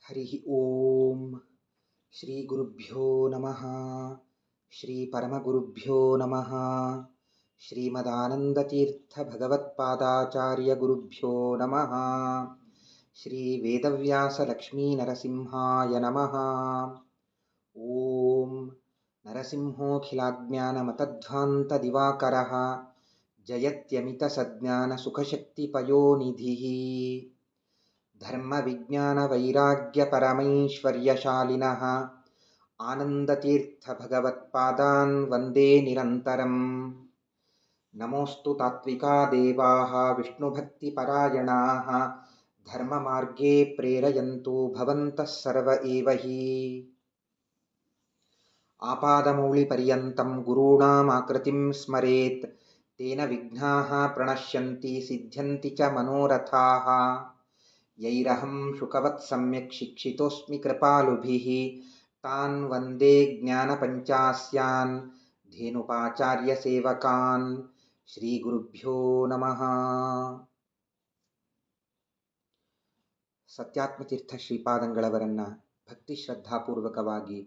ಹರಿ ಓಂ ಶ್ರೀ ಗುರುಭ್ಯೋ ನಮಃ. ಶ್ರೀ ಪರಮಗುರುಭ್ಯೋ ನಮಃ. ಶ್ರೀಮದಾನಂದತೀರ್ಥ ಭಗವತ್ಪಾದಾಚಾರ್ಯ ಗುರುಭ್ಯೋ ನಮಃ. ಶ್ರೀ ವೇದವ್ಯಾಸ ಲಕ್ಷ್ಮೀ ನರಸಿಂಹಾಯ ನಮಃ. ಓಂ ನರಸಿಂಹೋಖಿಲಾಜ್ಞಾನಮತಧ್ವಾಂತ ದಿವಾಕರಃ ಜಯತ್ಯಮಿತ ಸಜ್ಞಾನ ಸುಖಶಕ್ತಿಪಯೋನಿಧಿಃ ಧರ್ಮ ವಿಜ್ಞಾನ ವೈರಾಗ್ಯ ಪರಮೈಶ್ವರ್ಯಶಾಲಿನಃ ಆನಂದತೀರ್ಥ ಭಗವತ್ಪಾದಾನ್ ವಂದೇ ನಿರಂತರಂ. ನಮೋऽस्तु ತಾತ್ವಿಕಾ ದೇವಾಃ ವಿಷ್ಣುಭಕ್ತಿಪರಾಯಣಾಃ ಧರ್ಮಮಾರ್ಗೇ ಪ್ರೇರಯಂತು ಭವಂತಃ ಸರ್ವ ಏವ ಹಿ. ಆಪಾದಮೌಳಿಪರ್ಯಂತಂ ಗುರುಣಾಮಾಕೃತಿಂ ಸ್ಮರೇತ್ ತೇನ ವಿಘ್ನಾಃ ಪ್ರಣಶ್ಯಂತಿ ಸಿದ್ಧ್ಯಂತಿ ಚ ಮನೋರಥಾಃ. ಯೈರಹಂ ಶುಕವತ್ ಸಮ್ಯಕ್ ಶಿಕ್ಷಿತೋಸ್ಮಿ ಕೃಪಾಲುಭಿಃ ತಾನ್ ವಂದೇ ಜ್ಞಾನಪಂಚಾಸ್ಯಾನ್ ಧೇನುಪಾಚಾರ್ಯ ಸೇವಕಾನ್. ಶ್ರೀ ಗುರುಭ್ಯೋ ನಮಃ. ಸತ್ಯಾತ್ಮತೀರ್ಥ ಶ್ರೀಪಾದಂಗಳವರನ್ನ ಭಕ್ತಿ ಶ್ರದ್ಧಾಪೂರ್ವಕವಾಗಿ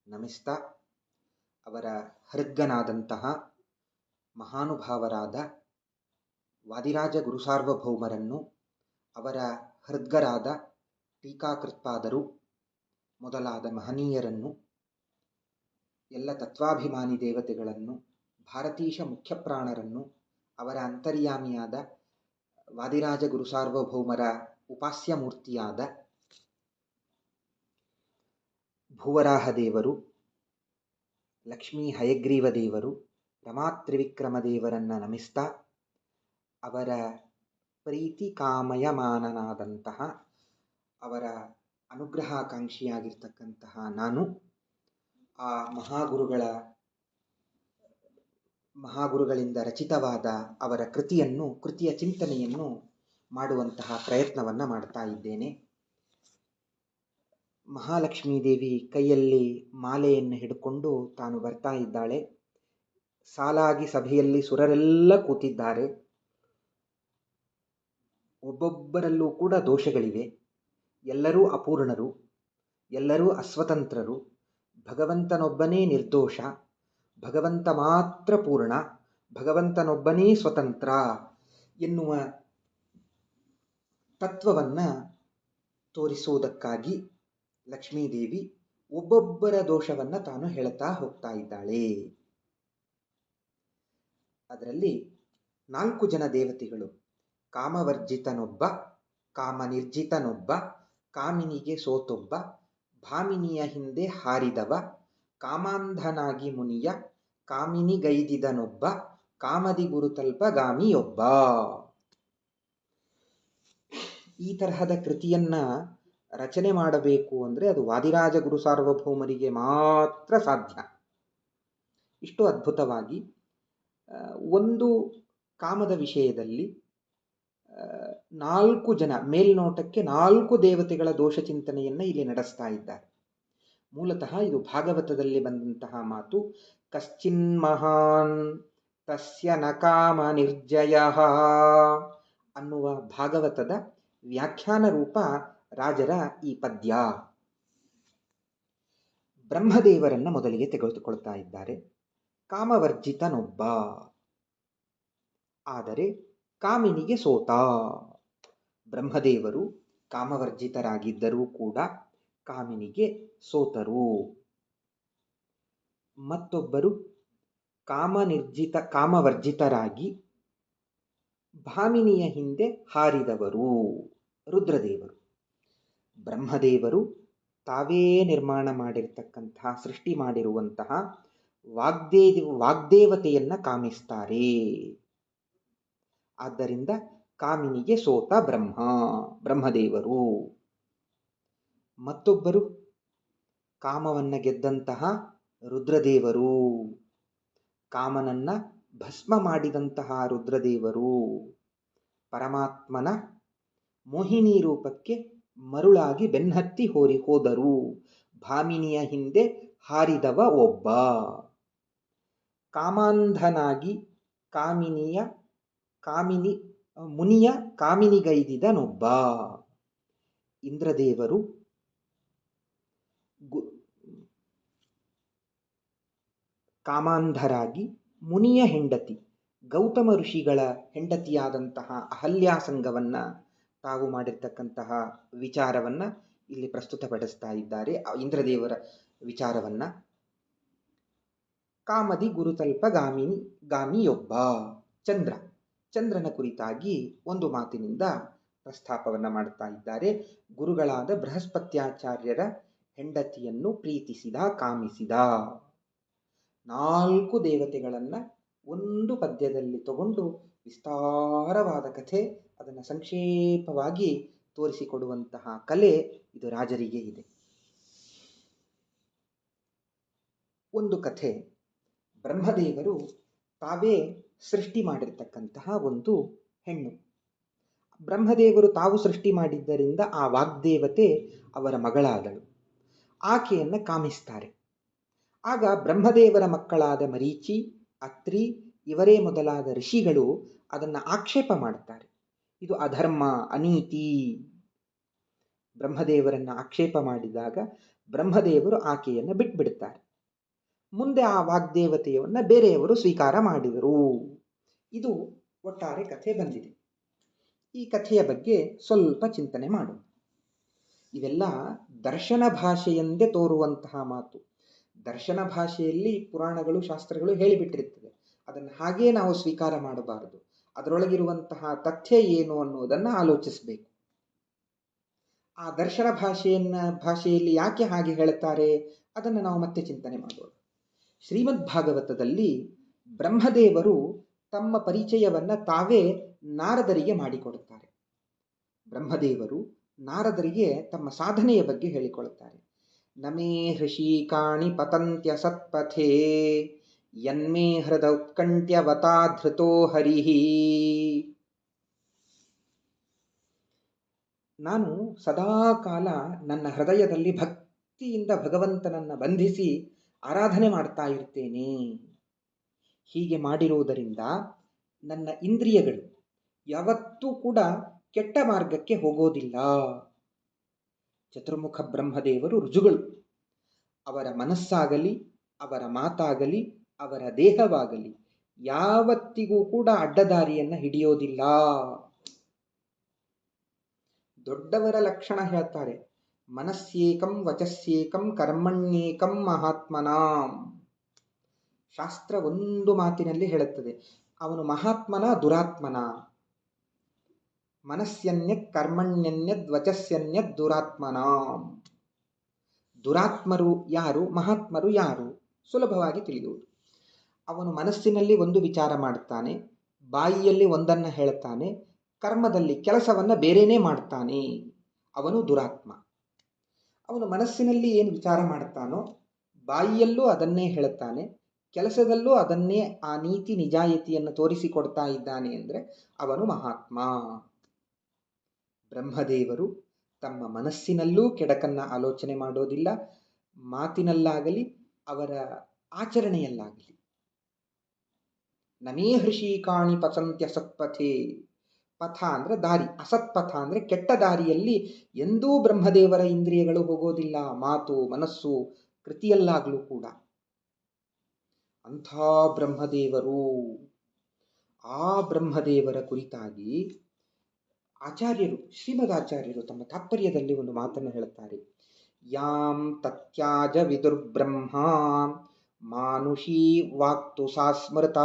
ನಮಿಸ್ತಾ, ಅವರ ಹೃದ್ಗನಾದಂತಹ ಮಹಾನುಭಾವರಾದ ವಾದಿರಾಜ ಗುರುಸಾರ್ವಭೌಮರನ್ನು, ಅವರ ಹೃದ್ಗರಾದ ಟೀಕಾಕೃತ್ಪಾದರು ಮೊದಲಾದ ಮಹನೀಯರನ್ನು, ಎಲ್ಲ ತತ್ವಾಭಿಮಾನಿ ದೇವತೆಗಳನ್ನು, ಭಾರತೀಶ ಮುಖ್ಯಪ್ರಾಣರನ್ನು, ಅವರ ಅಂತರ್ಯಾಮಿಯಾದ ವಾದಿರಾಜ ಗುರುಸಾರ್ವಭೌಮರ ಉಪಾಸ್ಯ ಮೂರ್ತಿಯಾದ ಭೂವರಾಹ ದೇವರು, ಲಕ್ಷ್ಮೀ ಹಯಗ್ರೀವ ದೇವರು, ರಮಾತ್ರಿವಿಕ್ರಮ ದೇವರನ್ನು ನಮಿಸ್ತಾ, ಅವರ ಪ್ರೀತಿ ಕಾಮಯಮಾನನಾದಂತಹ, ಅವರ ಅನುಗ್ರಹಾಕಾಂಕ್ಷಿಯಾಗಿರ್ತಕ್ಕಂತಹ ನಾನು ಆ ಮಹಾಗುರುಗಳಿಂದ ರಚಿತವಾದ ಅವರ ಕೃತಿಯ ಚಿಂತನೆಯನ್ನು ಮಾಡುವಂತಹ ಪ್ರಯತ್ನವನ್ನು ಮಾಡ್ತಾ ಇದ್ದೇನೆ. ಮಹಾಲಕ್ಷ್ಮೀ ದೇವಿ ಕೈಯಲ್ಲಿ ಮಾಲೆಯನ್ನು ಹಿಡ್ಕೊಂಡು ತಾನು ಬರ್ತಾ ಇದ್ದಾಳೆ. ಸಾಲಾಗಿ ಸಭೆಯಲ್ಲಿ ಸುರರೆಲ್ಲ ಕೂತಿದ್ದಾರೆ. ಒಬ್ಬೊಬ್ಬರಲ್ಲೂ ಕೂಡ ದೋಷಗಳಿವೆ. ಎಲ್ಲರೂ ಅಪೂರ್ಣರು, ಎಲ್ಲರೂ ಅಸ್ವತಂತ್ರರು. ಭಗವಂತನೊಬ್ಬನೇ ನಿರ್ದೋಷ, ಭಗವಂತ ಮಾತ್ರ ಪೂರ್ಣ, ಭಗವಂತನೊಬ್ಬನೇ ಸ್ವತಂತ್ರ ಎನ್ನುವ ತತ್ವವನ್ನು ತೋರಿಸುವುದಕ್ಕಾಗಿ ಲಕ್ಷ್ಮೀದೇವಿ ಒಬ್ಬೊಬ್ಬರ ದೋಷವನ್ನು ತಾನು ಹೇಳ್ತಾ ಹೋಗ್ತಾ ಇದ್ದಾಳೆ. ಅದರಲ್ಲಿ 4 ಜನ ದೇವತೆಗಳು, ಕಾಮವರ್ಜಿತನೊಬ್ಬ, ಕಾಮನಿರ್ಜಿತನೊಬ್ಬ, ಕಾಮಿನಿಗೆ ಸೋತೊಬ್ಬ, ಭಾಮಿನಿಯ ಹಿಂದೆ ಹಾರಿದವ, ಕಾಮಾಂಧನಾಗಿ ಮುನಿಯ, ಕಾಮಿನಿಗೈದಿದನೊಬ್ಬ, ಕಾಮದಿ ಗುರುತಲ್ಪಗಾಮಿಯೊಬ್ಬ. ಈ ತರಹದ ಕೃತಿಯನ್ನ ರಚನೆ ಮಾಡಬೇಕು ಅಂದರೆ ಅದು ವಾದಿರಾಜ ಗುರು ಸಾರ್ವಭೌಮರಿಗೆ ಮಾತ್ರ ಸಾಧ್ಯ. ಇಷ್ಟು ಅದ್ಭುತವಾಗಿ ಒಂದು ಕಾಮದ ವಿಷಯದಲ್ಲಿ 4 ಜನ, ಮೇಲ್ನೋಟಕ್ಕೆ 4 ದೇವತೆಗಳ ದೋಷ ಚಿಂತನೆಯನ್ನು ಇಲ್ಲಿ ನಡೆಸ್ತಾ ಇದ್ದಾರೆ. ಮೂಲತಃ ಇದು ಭಾಗವತದಲ್ಲಿ ಬಂದಂತಹ ಮಾತು. ಕಶ್ಚಿನ್ ಮಹಾನ್ ತಸ್ಯ ನ ಕಾಮ ನಿರ್ಜಯಃ ಅನ್ನುವ ಭಾಗವತದ ವ್ಯಾಖ್ಯಾನ ರೂಪ ರಾಜರ ಈ ಪದ್ಯ. ಬ್ರಹ್ಮದೇವರನ್ನ ಮೊದಲಿಗೆ ತೆಗೆದುಕೊಳ್ತಾ ಇದ್ದಾರೆ. ಕಾಮವರ್ಜಿತನೊಬ್ಬ, ಆದರೆ ಕಾಮಿನಿಗೆ ಸೋತ. ಬ್ರಹ್ಮದೇವರು ಕಾಮವರ್ಜಿತರಾಗಿದ್ದರೂ ಕೂಡ ಕಾಮಿನಿಗೆ ಸೋತರು. ಮತ್ತೊಬ್ಬರು ಕಾಮವರ್ಜಿತರಾಗಿ ಭಾಮಿನಿಯ ಹಿಂದೆ ಹಾರಿದವರು ರುದ್ರದೇವರು. ಬ್ರಹ್ಮದೇವರು ತಾವೇ ನಿರ್ಮಾಣ ಮಾಡಿರ್ತಕ್ಕಂತಹ, ಸೃಷ್ಟಿ ಮಾಡಿರುವಂತಹ ವಾಗ್ದೇವತೆಯನ್ನ ಕಾಮಿಸ್ತಾರೆ. ಆದ್ದರಿಂದ ಕಾಮಿನಿಗೆ ಸೋತ ಬ್ರಹ್ಮದೇವರು. ಮತ್ತೊಬ್ಬರು ಕಾಮವನ್ನ ಗೆದ್ದಂತಹ ರುದ್ರದೇವರು, ಕಾಮನನ್ನ ಭಸ್ಮ ಮಾಡಿದಂತಹ ರುದ್ರದೇವರು, ಪರಮಾತ್ಮನ ಮೋಹಿನಿ ರೂಪಕ್ಕೆ ಮರುಳಾಗಿ ಬೆನ್ನತ್ತಿ ಹೋದರು. ಭಾಮಿನಿಯ ಹಿಂದೆ ಹಾರಿದವ ಒಬ್ಬ. ಕಾಮಾಂಧನಾಗಿ ಮುನಿಯ ಕಾಮಿನಿಗೈದಿದನೊಬ್ಬ. ಇಂದ್ರದೇವರು ಗು- ಕಾಮಾಂಧರಾಗಿ ಮುನಿಯ ಹೆಂಡತಿ ಗೌತಮ ಋಷಿಗಳ ಹೆಂಡತಿಯಾದಂತಹ ಅಹಲ್ಯಾಸಂಗವನ್ನ ತಾವು ಮಾಡಿರ್ತಕ್ಕಂತಹ ವಿಚಾರವನ್ನ ಇಲ್ಲಿ ಪ್ರಸ್ತುತಪಡಿಸ್ತಾ ಇದ್ದಾರೆ. ಇಂದ್ರದೇವರ ವಿಚಾರವನ್ನ. ಕಾಮದಿ ಗುರುತಲ್ಪ ಗಾಮಿಯೊಬ್ಬ ಚಂದ್ರ, ಚಂದ್ರನ ಕುರಿತಾಗಿ ಒಂದು ಮಾತಿನಿಂದ ಪ್ರಸ್ತಾಪವನ್ನ ಮಾಡ್ತಾ ಇದ್ದಾರೆ. ಗುರುಗಳಾದ ಬೃಹಸ್ಪತ್ಯಾಚಾರ್ಯರ ಹೆಂಡತಿಯನ್ನು ಪ್ರೀತಿಸಿದ, ಕಾಮಿಸಿದ. 4 ದೇವತೆಗಳನ್ನ ಒಂದು ಪದ್ಯದಲ್ಲಿ ತಗೊಂಡು ವಿಸ್ತಾರವಾದ ಕಥೆ, ಅದನ್ನು ಸಂಕ್ಷೇಪವಾಗಿ ತೋರಿಸಿಕೊಡುವಂತಹ ಕಲೆ ಇದು ರಾಜರಿಗೆ ಇದೆ. ಒಂದು ಕಥೆ, ಬ್ರಹ್ಮದೇವರು ತಾವೇ ಸೃಷ್ಟಿ ಮಾಡಿರ್ತಕ್ಕಂತಹ ಒಂದು ಹೆಣ್ಣು. ಬ್ರಹ್ಮದೇವರು ತಾವು ಸೃಷ್ಟಿ ಮಾಡಿದ್ದರಿಂದ ಆ ವಾಗ್ದೇವತೆ ಅವರ ಮಗಳಾದಳು. ಆಕೆಯನ್ನ ಕಾಮಿಸ್ತಾರೆ. ಆಗ ಬ್ರಹ್ಮದೇವರ ಮಕ್ಕಳಾದ ಮರೀಚಿ, ಅತ್ರಿ ಇವರೇ ಮೊದಲಾದ ಋಷಿಗಳು ಅದನ್ನು ಆಕ್ಷೇಪ ಮಾಡ್ತಾರೆ. ಇದು ಅಧರ್ಮ, ಅನೀತಿ. ಬ್ರಹ್ಮದೇವರನ್ನ ಆಕ್ಷೇಪ ಮಾಡಿದಾಗ ಬ್ರಹ್ಮದೇವರು ಆಕೆಯನ್ನು ಬಿಟ್ಬಿಡ್ತಾರೆ. ಮುಂದೆ ಆ ವಾಗ್ದೇವತೆಯವನ್ನ ಬೇರೆಯವರು ಸ್ವೀಕಾರ ಮಾಡಿದರು. ಇದು ಒಟ್ಟಾರೆ ಕಥೆ ಬಂದಿದೆ. ಈ ಕಥೆಯ ಬಗ್ಗೆ ಸ್ವಲ್ಪ ಚಿಂತನೆ ಮಾಡೋಣ. ಇವೆಲ್ಲ ದರ್ಶನ ಭಾಷೆಯೆಂದೇ ತೋರುವಂತಹ ಮಾತು. ದರ್ಶನ ಭಾಷೆಯಲ್ಲಿ ಪುರಾಣಗಳು, ಶಾಸ್ತ್ರಗಳು ಹೇಳಿಬಿಟ್ಟಿರ್ತದೆ. ಅದನ್ನು ಹಾಗೇ ನಾವು ಸ್ವೀಕಾರ ಮಾಡಬಾರದು. ಅದರೊಳಗಿರುವಂತಹ ತಥ್ಯ ಏನು ಅನ್ನೋದನ್ನು ಆಲೋಚಿಸಬೇಕು. ಆ ದರ್ಶನ ಭಾಷೆಯಲ್ಲಿ ಯಾಕೆ ಹಾಗೆ ಹೇಳುತ್ತಾರೆ ಅದನ್ನು ನಾವು ಮತ್ತೆ ಚಿಂತನೆ ಮಾಡೋಣ. ಶ್ರೀಮದ್ ಭಾಗವತದಲ್ಲಿ ಬ್ರಹ್ಮದೇವರು ತಮ್ಮ ಪರಿಚಯವನ್ನ ತಾವೇ ನಾರದರಿಗೆ ಮಾಡಿಕೊಡುತ್ತಾರೆ. ಬ್ರಹ್ಮದೇವರು ನಾರದರಿಗೆ ತಮ್ಮ ಸಾಧನೆಯ ಬಗ್ಗೆ ಹೇಳಿಕೊಳ್ಳುತ್ತಾರೆ. ನಮೇ ಹೃಷೀಕಾಣಿ ಪತಂತ್ಯ ಸತ್ಪಥೇ ಯನ್ಮೇ ಹೃದ ಉತ್ಕಂಠ್ಯವತಾ ಧೃತೋ ಹರಿಹಿ. ನಾನು ಸದಾಕಾಲ ನನ್ನ ಹೃದಯದಲ್ಲಿ ಭಕ್ತಿಯಿಂದ ಭಗವಂತನನ್ನ ಬಂಧಿಸಿ ಆರಾಧನೆ ಮಾಡ್ತಾ ಇರ್ತೇನೆ. ಹೀಗೆ ಮಾಡಿರುವುದರಿಂದ ನನ್ನ ಇಂದ್ರಿಯಗಳು ಯಾವತ್ತೂ ಕೂಡ ಕೆಟ್ಟ ಮಾರ್ಗಕ್ಕೆ ಹೋಗೋದಿಲ್ಲ. ಚತುರ್ಮುಖ ಬ್ರಹ್ಮದೇವರು ರುಜುಗಳು. ಅವರ ಮನಸ್ಸಾಗಲಿ, ಅವರ ಮಾತಾಗಲಿ, ಅವರ ದೇಹವಾಗಲಿ ಯಾವತ್ತಿಗೂ ಕೂಡ ಅಡ್ಡದಾರಿಯನ್ನ ಹಿಡಿಯೋದಿಲ್ಲ. ದೊಡ್ಡವರ ಲಕ್ಷಣ ಹೇಳ್ತಾರೆ, ಮನಸ್ಸೇಕಂ ವಚಸ್ಸೇಕಂ ಕರ್ಮಣ್ಯೇಕಂ ಮಹಾತ್ಮನಾಂ. ಶಾಸ್ತ್ರ ಒಂದು ಮಾತಿನಲ್ಲಿ ಹೇಳುತ್ತದೆ, ಅವನು ಮಹಾತ್ಮನ ದುರಾತ್ಮನ. ಮನಸ್ಸನ್ಯತ್ ಕರ್ಮಣ್ಯನ್ಯದ್ ವಚಸ್ಸನ್ಯದ್ ದುರಾತ್ಮನಾಂ. ದುರಾತ್ಮರು ಯಾರು, ಮಹಾತ್ಮರು ಯಾರು ಸುಲಭವಾಗಿ ತಿಳಿಯುವುದು. ಅವನು ಮನಸ್ಸಿನಲ್ಲಿ ಒಂದು ವಿಚಾರ ಮಾಡುತ್ತಾನೆ, ಬಾಯಿಯಲ್ಲಿ ಒಂದನ್ನು ಹೇಳುತ್ತಾನೆ, ಕರ್ಮದಲ್ಲಿ ಕೆಲಸವನ್ನ ಬೇರೆನೇ ಮಾಡ್ತಾನೆ, ಅವನು ದುರಾತ್ಮ. ಅವನು ಮನಸ್ಸಿನಲ್ಲಿ ಏನು ವಿಚಾರ ಮಾಡುತ್ತಾನೋ ಬಾಯಿಯಲ್ಲೂ ಅದನ್ನೇ ಹೇಳುತ್ತಾನೆ, ಕೆಲಸದಲ್ಲೂ ಅದನ್ನೇ, ಆ ನೀತಿ ನಿಜಾಯಿತಿಯನ್ನು ತೋರಿಸಿಕೊಡ್ತಾ ಇದ್ದಾನೆ ಅಂದರೆ ಅವನು ಮಹಾತ್ಮ. ಬ್ರಹ್ಮದೇವರು ತಮ್ಮ ಮನಸ್ಸಿನಲ್ಲೂ ಕೆಡಕನ್ನ ಆಲೋಚನೆ ಮಾಡೋದಿಲ್ಲ, ಮಾತಿನಲ್ಲಾಗಲಿ ಅವರ ಆಚರಣೆಯಲ್ಲಾಗಲಿ. ನಮೇ ಹೃಷೀಕಾಣಿ ಪಸಂತ್ಯ ಸತ್ಪಥೇ. ಪಥ ಅಂದ್ರೆ ದಾರಿ, ಅಸತ್ಪಥ ಅಂದ್ರೆ ಕೆಟ್ಟ ದಾರಿಯಲ್ಲಿ ಎಂದೂ ಬ್ರಹ್ಮದೇವರ ಇಂದ್ರಿಯಗಳು ಹೋಗೋದಿಲ್ಲ, ಮಾತು ಮನಸ್ಸು ಕೃತಿಯಲ್ಲಾಗಲೂ ಕೂಡ. ಅಂಥ ಬ್ರಹ್ಮದೇವರು. ಆ ಬ್ರಹ್ಮದೇವರ ಕುರಿತಾಗಿ ಆಚಾರ್ಯರು, ಶ್ರೀಮದಾಚಾರ್ಯರು ತಮ್ಮ ತಾತ್ಪರ್ಯದಲ್ಲಿ ಒಂದು ಮಾತನ್ನು ಹೇಳುತ್ತಾರೆ. ಯಾಂ ತತ್ಯಾಜ ವಿದುರ್ಬ್ರಹ್ಮ ಮಾನುಷೀ ವಾಕ್ತು ಸಾ ಸ್ಮೃತ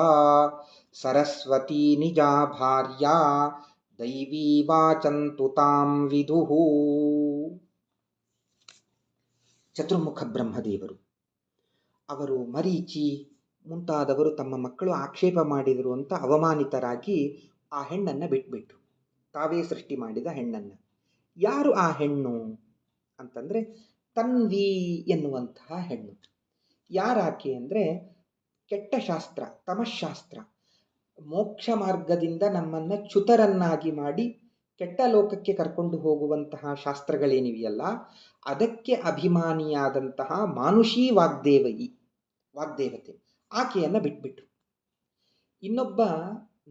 ಸರಸ್ವತೀ ನಿಜಾ ಭಾರ್ಯ ದೈವೀ ವಾಚಂತು ತಾಂ ವಿದುಃ. ಚತುರ್ಮುಖ ಬ್ರಹ್ಮದೇವರು ಅವರು ಮರೀಚಿ ಮುಂತಾದವರು ತಮ್ಮ ಮಕ್ಕಳು ಆಕ್ಷೇಪ ಮಾಡಿದರು ಅಂತ ಅವಮಾನಿತರಾಗಿ ಆ ಹೆಣ್ಣನ್ನು ಬಿಟ್ಬಿಟ್ರು, ತಾವೇ ಸೃಷ್ಟಿ ಮಾಡಿದ ಹೆಣ್ಣನ್ನು. ಯಾರು ಆ ಹೆಣ್ಣು ಅಂತಂದ್ರೆ ತನ್ವಿ ಎನ್ನುವಂತಹ ಹೆಣ್ಣು. ಯಾರಾಕೆ ಅಂದರೆ ಕೆಟ್ಟ ಶಾಸ್ತ್ರ, ತಮಶಾಸ್ತ್ರ, ಮೋಕ್ಷ ಮಾರ್ಗದಿಂದ ನಮ್ಮನ್ನು ಚ್ಯುತರನ್ನಾಗಿ ಮಾಡಿ ಕೆಟ್ಟ ಲೋಕಕ್ಕೆ ಕರ್ಕೊಂಡು ಹೋಗುವಂತಹ ಶಾಸ್ತ್ರಗಳೇನಿವೆಯಲ್ಲ ಅದಕ್ಕೆ ಅಭಿಮಾನಿಯಾದಂತಹ ಮಾನುಷೀ ವಾಗ್ದೇವತೆ ಆಕೆಯನ್ನು ಬಿಟ್ಬಿಟ್ರು. ಇನ್ನೊಬ್ಬ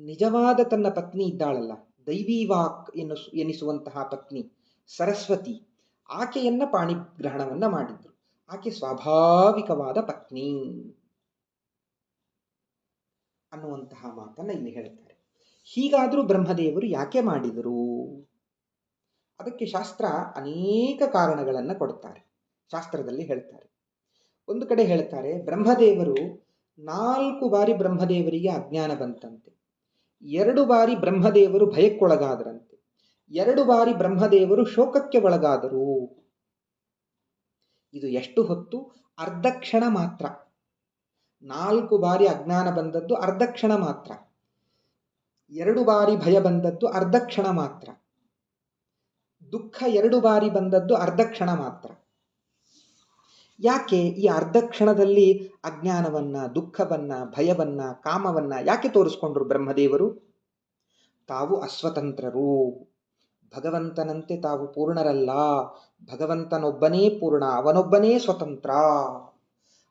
ನಿಜವಾದ ತನ್ನ ಪತ್ನಿ ಇದ್ದಾಳಲ್ಲ, ದೈವೀ ವಾಕ್ ಎನಿಸುವಂತಹ ಪತ್ನಿ ಸರಸ್ವತಿ, ಆಕೆಯನ್ನ ಪಾಣಿಗ್ರಹಣವನ್ನ ಮಾಡಿದ್ರು. ಆಕೆ ಸ್ವಾಭಾವಿಕವಾದ ಪತ್ನಿ ಅನ್ನುವಂತಹ ಮಾತನ್ನು ಇಲ್ಲಿ ಹೇಳ್ತಾರೆ. ಹೀಗಾದರೂ ಬ್ರಹ್ಮದೇವರು ಯಾಕೆ ಮಾಡಿದರು? ಅದಕ್ಕೆ ಶಾಸ್ತ್ರ ಅನೇಕ ಕಾರಣಗಳನ್ನು ಕೊಡ್ತಾರೆ. ಶಾಸ್ತ್ರದಲ್ಲಿ ಹೇಳ್ತಾರೆ. ಒಂದು ಕಡೆ ಹೇಳ್ತಾರೆ, ಬ್ರಹ್ಮದೇವರು 4 ಬಾರಿ ಬ್ರಹ್ಮದೇವರಿಗೆ ಅಜ್ಞಾನ ಬಂತಂತೆ, 2 ಬಾರಿ ಬ್ರಹ್ಮದೇವರು ಭಯಕ್ಕೊಳಗಾದರಂತೆ, 2 ಬಾರಿ ಬ್ರಹ್ಮದೇವರು ಶೋಕಕ್ಕೆ ಒಳಗಾದರು. ಇದು ಎಷ್ಟು ಹೊತ್ತು? ಅರ್ಧ ಕ್ಷಣ ಮಾತ್ರ. 4 ಬಾರಿ ಅಜ್ಞಾನ ಬಂದದ್ದು ಅರ್ಧ ಕ್ಷಣ ಮಾತ್ರ, 2 ಬಾರಿ ಭಯ ಬಂದದ್ದು ಅರ್ಧ ಕ್ಷಣ ಮಾತ್ರ, ದುಃಖ 2 ಬಾರಿ ಬಂದದ್ದು ಅರ್ಧ ಕ್ಷಣ ಮಾತ್ರ. ಯಾಕೆ ಈ ಅರ್ಧ ಕ್ಷಣದಲ್ಲಿ ಅಜ್ಞಾನವನ್ನ, ದುಃಖವನ್ನ, ಭಯವನ್ನ, ಕಾಮವನ್ನ ಯಾಕೆ ತೋರಿಸ್ಕೊಂಡ್ರು ಬ್ರಹ್ಮದೇವರು? ತಾವು ಅಸ್ವತಂತ್ರರು, ಭಗವಂತನಂತೆ ತಾವು ಪೂರ್ಣರಲ್ಲ, ಭಗವಂತನೊಬ್ಬನೇ ಪೂರ್ಣ, ಅವನೊಬ್ಬನೇ ಸ್ವತಂತ್ರ.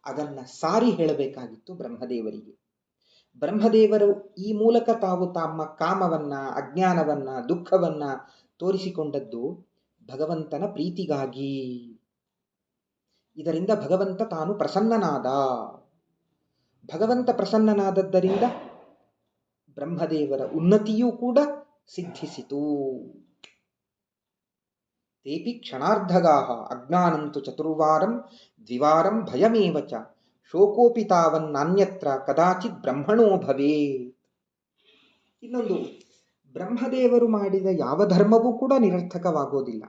ಅದನ್ನ ಸಾರಿ ಹೇಳಬೇಕಾಗಿತ್ತು ಬ್ರಹ್ಮದೇವರಿಗೆ. ಬ್ರಹ್ಮದೇವರು ಈ ಮೂಲಕ ತಾವು ತಮ್ಮ ಕಾಮವನ್ನ, ಅಜ್ಞಾನವನ್ನ, ದುಃಖವನ್ನ ತೋರಿಸಿಕೊಂಡದ್ದು ಭಗವಂತನ ಪ್ರೀತಿಗಾಗಿ. ಇದರಿಂದ ಭಗವಂತ ತಾನು ಪ್ರಸನ್ನನಾದ. ಭಗವಂತ ಪ್ರಸನ್ನನಾದದ್ದರಿಂದ ಬ್ರಹ್ಮದೇವರ ಉನ್ನತಿಯೂ ಕೂಡ ಸಿದ್ಧಿಸಿತು. ತೇಪಿ ಕ್ಷಣಾರ್ಧಗಾಹ ಅಜ್ಞಾನಂತು ಚತುರ್ವಾರಂ ದ್ವಿವಾರಂ ಭಯಮೇವ ಚ ಶೋಕೋಪಿ ತಾವನ್ನಾನ್ಯತ್ರ ಕದಾಚಿತ್ ಬ್ರಹ್ಮಣೋ ಭವೇತ್. ಇನ್ನೊಂದು, ಬ್ರಹ್ಮದೇವರು ಮಾಡಿದ ಯಾವ ಧರ್ಮವೂ ಕೂಡ ನಿರರ್ಥಕವಾಗೋದಿಲ್ಲ.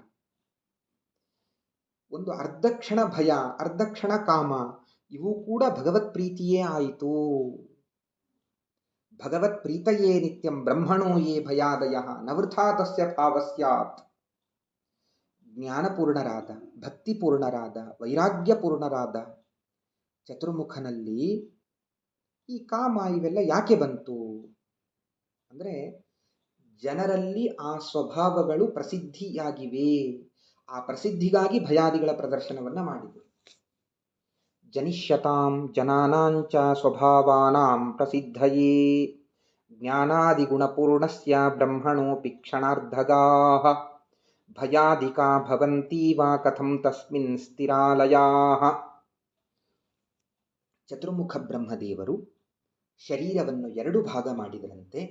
ಒಂದು ಅರ್ಧ ಕ್ಷಣ ಭಯ, ಅರ್ಧ ಕ್ಷಣ ಕಾಮ, ಇವು ಕೂಡ ಭಗವತ್ ಪ್ರೀತಿಯೇ ಆಯಿತು. ಭಗವತ್ ಪ್ರೀತಯೇ ನಿತ್ಯಂ ಬ್ರಹ್ಮಣೋ ಯೇ ಭಯಾದಯ ನವೃಥಾ ತಸ್ಯ ಭಾವಸ್ಯಾತ್. ಜ್ಞಾನಪೂರ್ಣರಾದ, ಭಕ್ತಿಪೂರ್ಣರಾದ, ವೈರಾಗ್ಯಪೂರ್ಣರಾದ ಚತುರ್ಮುಖನಲ್ಲಿ ಈ ಕಾಮ ಇವೆಲ್ಲ ಯಾಕೆ ಬಂತು ಅಂದರೆ, ಜನರಲ್ಲಿ ಆ ಸ್ವಭಾವಗಳು ಪ್ರಸಿದ್ಧಿಯಾಗಿವೆ. ಆ ಪ್ರಸಿದ್ಧಿಗಾಗಿ ಭಯಾದಿಗಳ ಪ್ರದರ್ಶನವನ್ನ ಮಾಡಿದರು. ಜನಿಷ್ಯತಾಂ ಜನಾನಾಂಚ ಸ್ವಭಾವಾನಾಂ ಪ್ರಸಿದ್ಧಯೇ ಜ್ಞಾನಾದಿಗುಣಪೂರ್ಣಸ್ಯ ಬ್ರಹ್ಮಣೋಪಿ ಕ್ಷಣಾರ್ಧಗಾಃ ಭಯಾದಿಕಾ ಭವಂತೀವ ಕಥಂ ತಸ್ಮಿನ್ ಸ್ಥಿರಾಲಯಾಃ. ಚತುರ್ಮುಖ ಬ್ರಹ್ಮದೇವರು ಶರೀರವನ್ನು 2 ಭಾಗ ಮಾಡಿದರಂತೆ.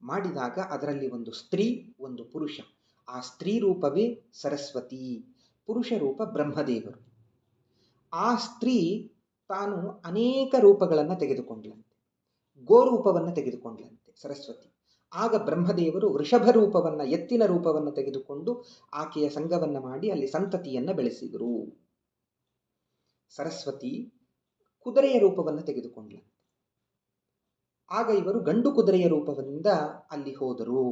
ಮಾಡಿದಾಗ ಅದರಲ್ಲಿ ಒಂದು ಸ್ತ್ರೀ, ಒಂದು ಪುರುಷ. ಆ ಸ್ತ್ರೀ ರೂಪವೇ ಸರಸ್ವತಿ, ಪುರುಷ ರೂಪ ಬ್ರಹ್ಮದೇವರು. ಆ ಸ್ತ್ರೀ ತಾನು ಅನೇಕ ರೂಪಗಳನ್ನು ತೆಗೆದುಕೊಂಡ್ಲಂತೆ. ಗೋರೂಪವನ್ನು ತೆಗೆದುಕೊಂಡ್ಲಂತೆ ಸರಸ್ವತಿ. ಆಗ ಬ್ರಹ್ಮದೇವರು ವೃಷಭ ರೂಪವನ್ನ, ಎತ್ತಿನ ರೂಪವನ್ನು ತೆಗೆದುಕೊಂಡು ಆಕೆಯ ಸಂಗವನ್ನು ಮಾಡಿ ಅಲ್ಲಿ ಸಂತತಿಯನ್ನ ಬೆಳೆಸಿದರು. ಸರಸ್ವತಿ ಕುದುರೆಯ ರೂಪವನ್ನು ತೆಗೆದುಕೊಂಡ್ಲಂತೆ. ಆಗ ಇವರು ಗಂಡು ಕುದುರೆಯ ರೂಪದಿಂದ ಅಲ್ಲಿ ಹೋದರು.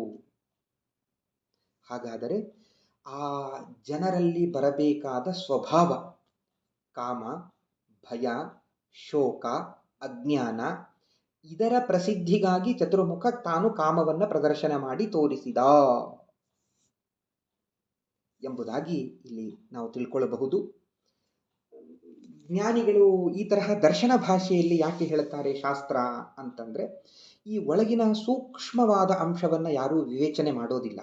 ಹಾಗಾದರೆ ಆ ಜನರಲ್ಲಿ ಬರಬೇಕಾದ ಸ್ವಭಾವ, ಕಾಮ, ಭಯ, ಶೋಕ, ಅಜ್ಞಾನ, ಇದರ ಪ್ರಸಿದ್ಧಿಗಾಗಿ ಚತುರ್ಮುಖ ತಾನು ಕಾಮವನ್ನು ಪ್ರದರ್ಶನ ಮಾಡಿ ತೋರಿಸಿದ ಎಂಬುದಾಗಿ ಇಲ್ಲಿ ನಾವು ತಿಳ್ಕೊಳ್ಳಬಹುದು. ಜ್ಞಾನಿಗಳು ಈ ತರಹ ದರ್ಶನ ಭಾಷೆಯಲ್ಲಿ ಯಾಕೆ ಹೇಳ್ತಾರೆ ಶಾಸ್ತ್ರ ಅಂತಂದ್ರೆ, ಈ ಒಳಗಿನ ಸೂಕ್ಷ್ಮವಾದ ಅಂಶವನ್ನ ಯಾರೂ ವಿವೇಚನೆ ಮಾಡೋದಿಲ್ಲ.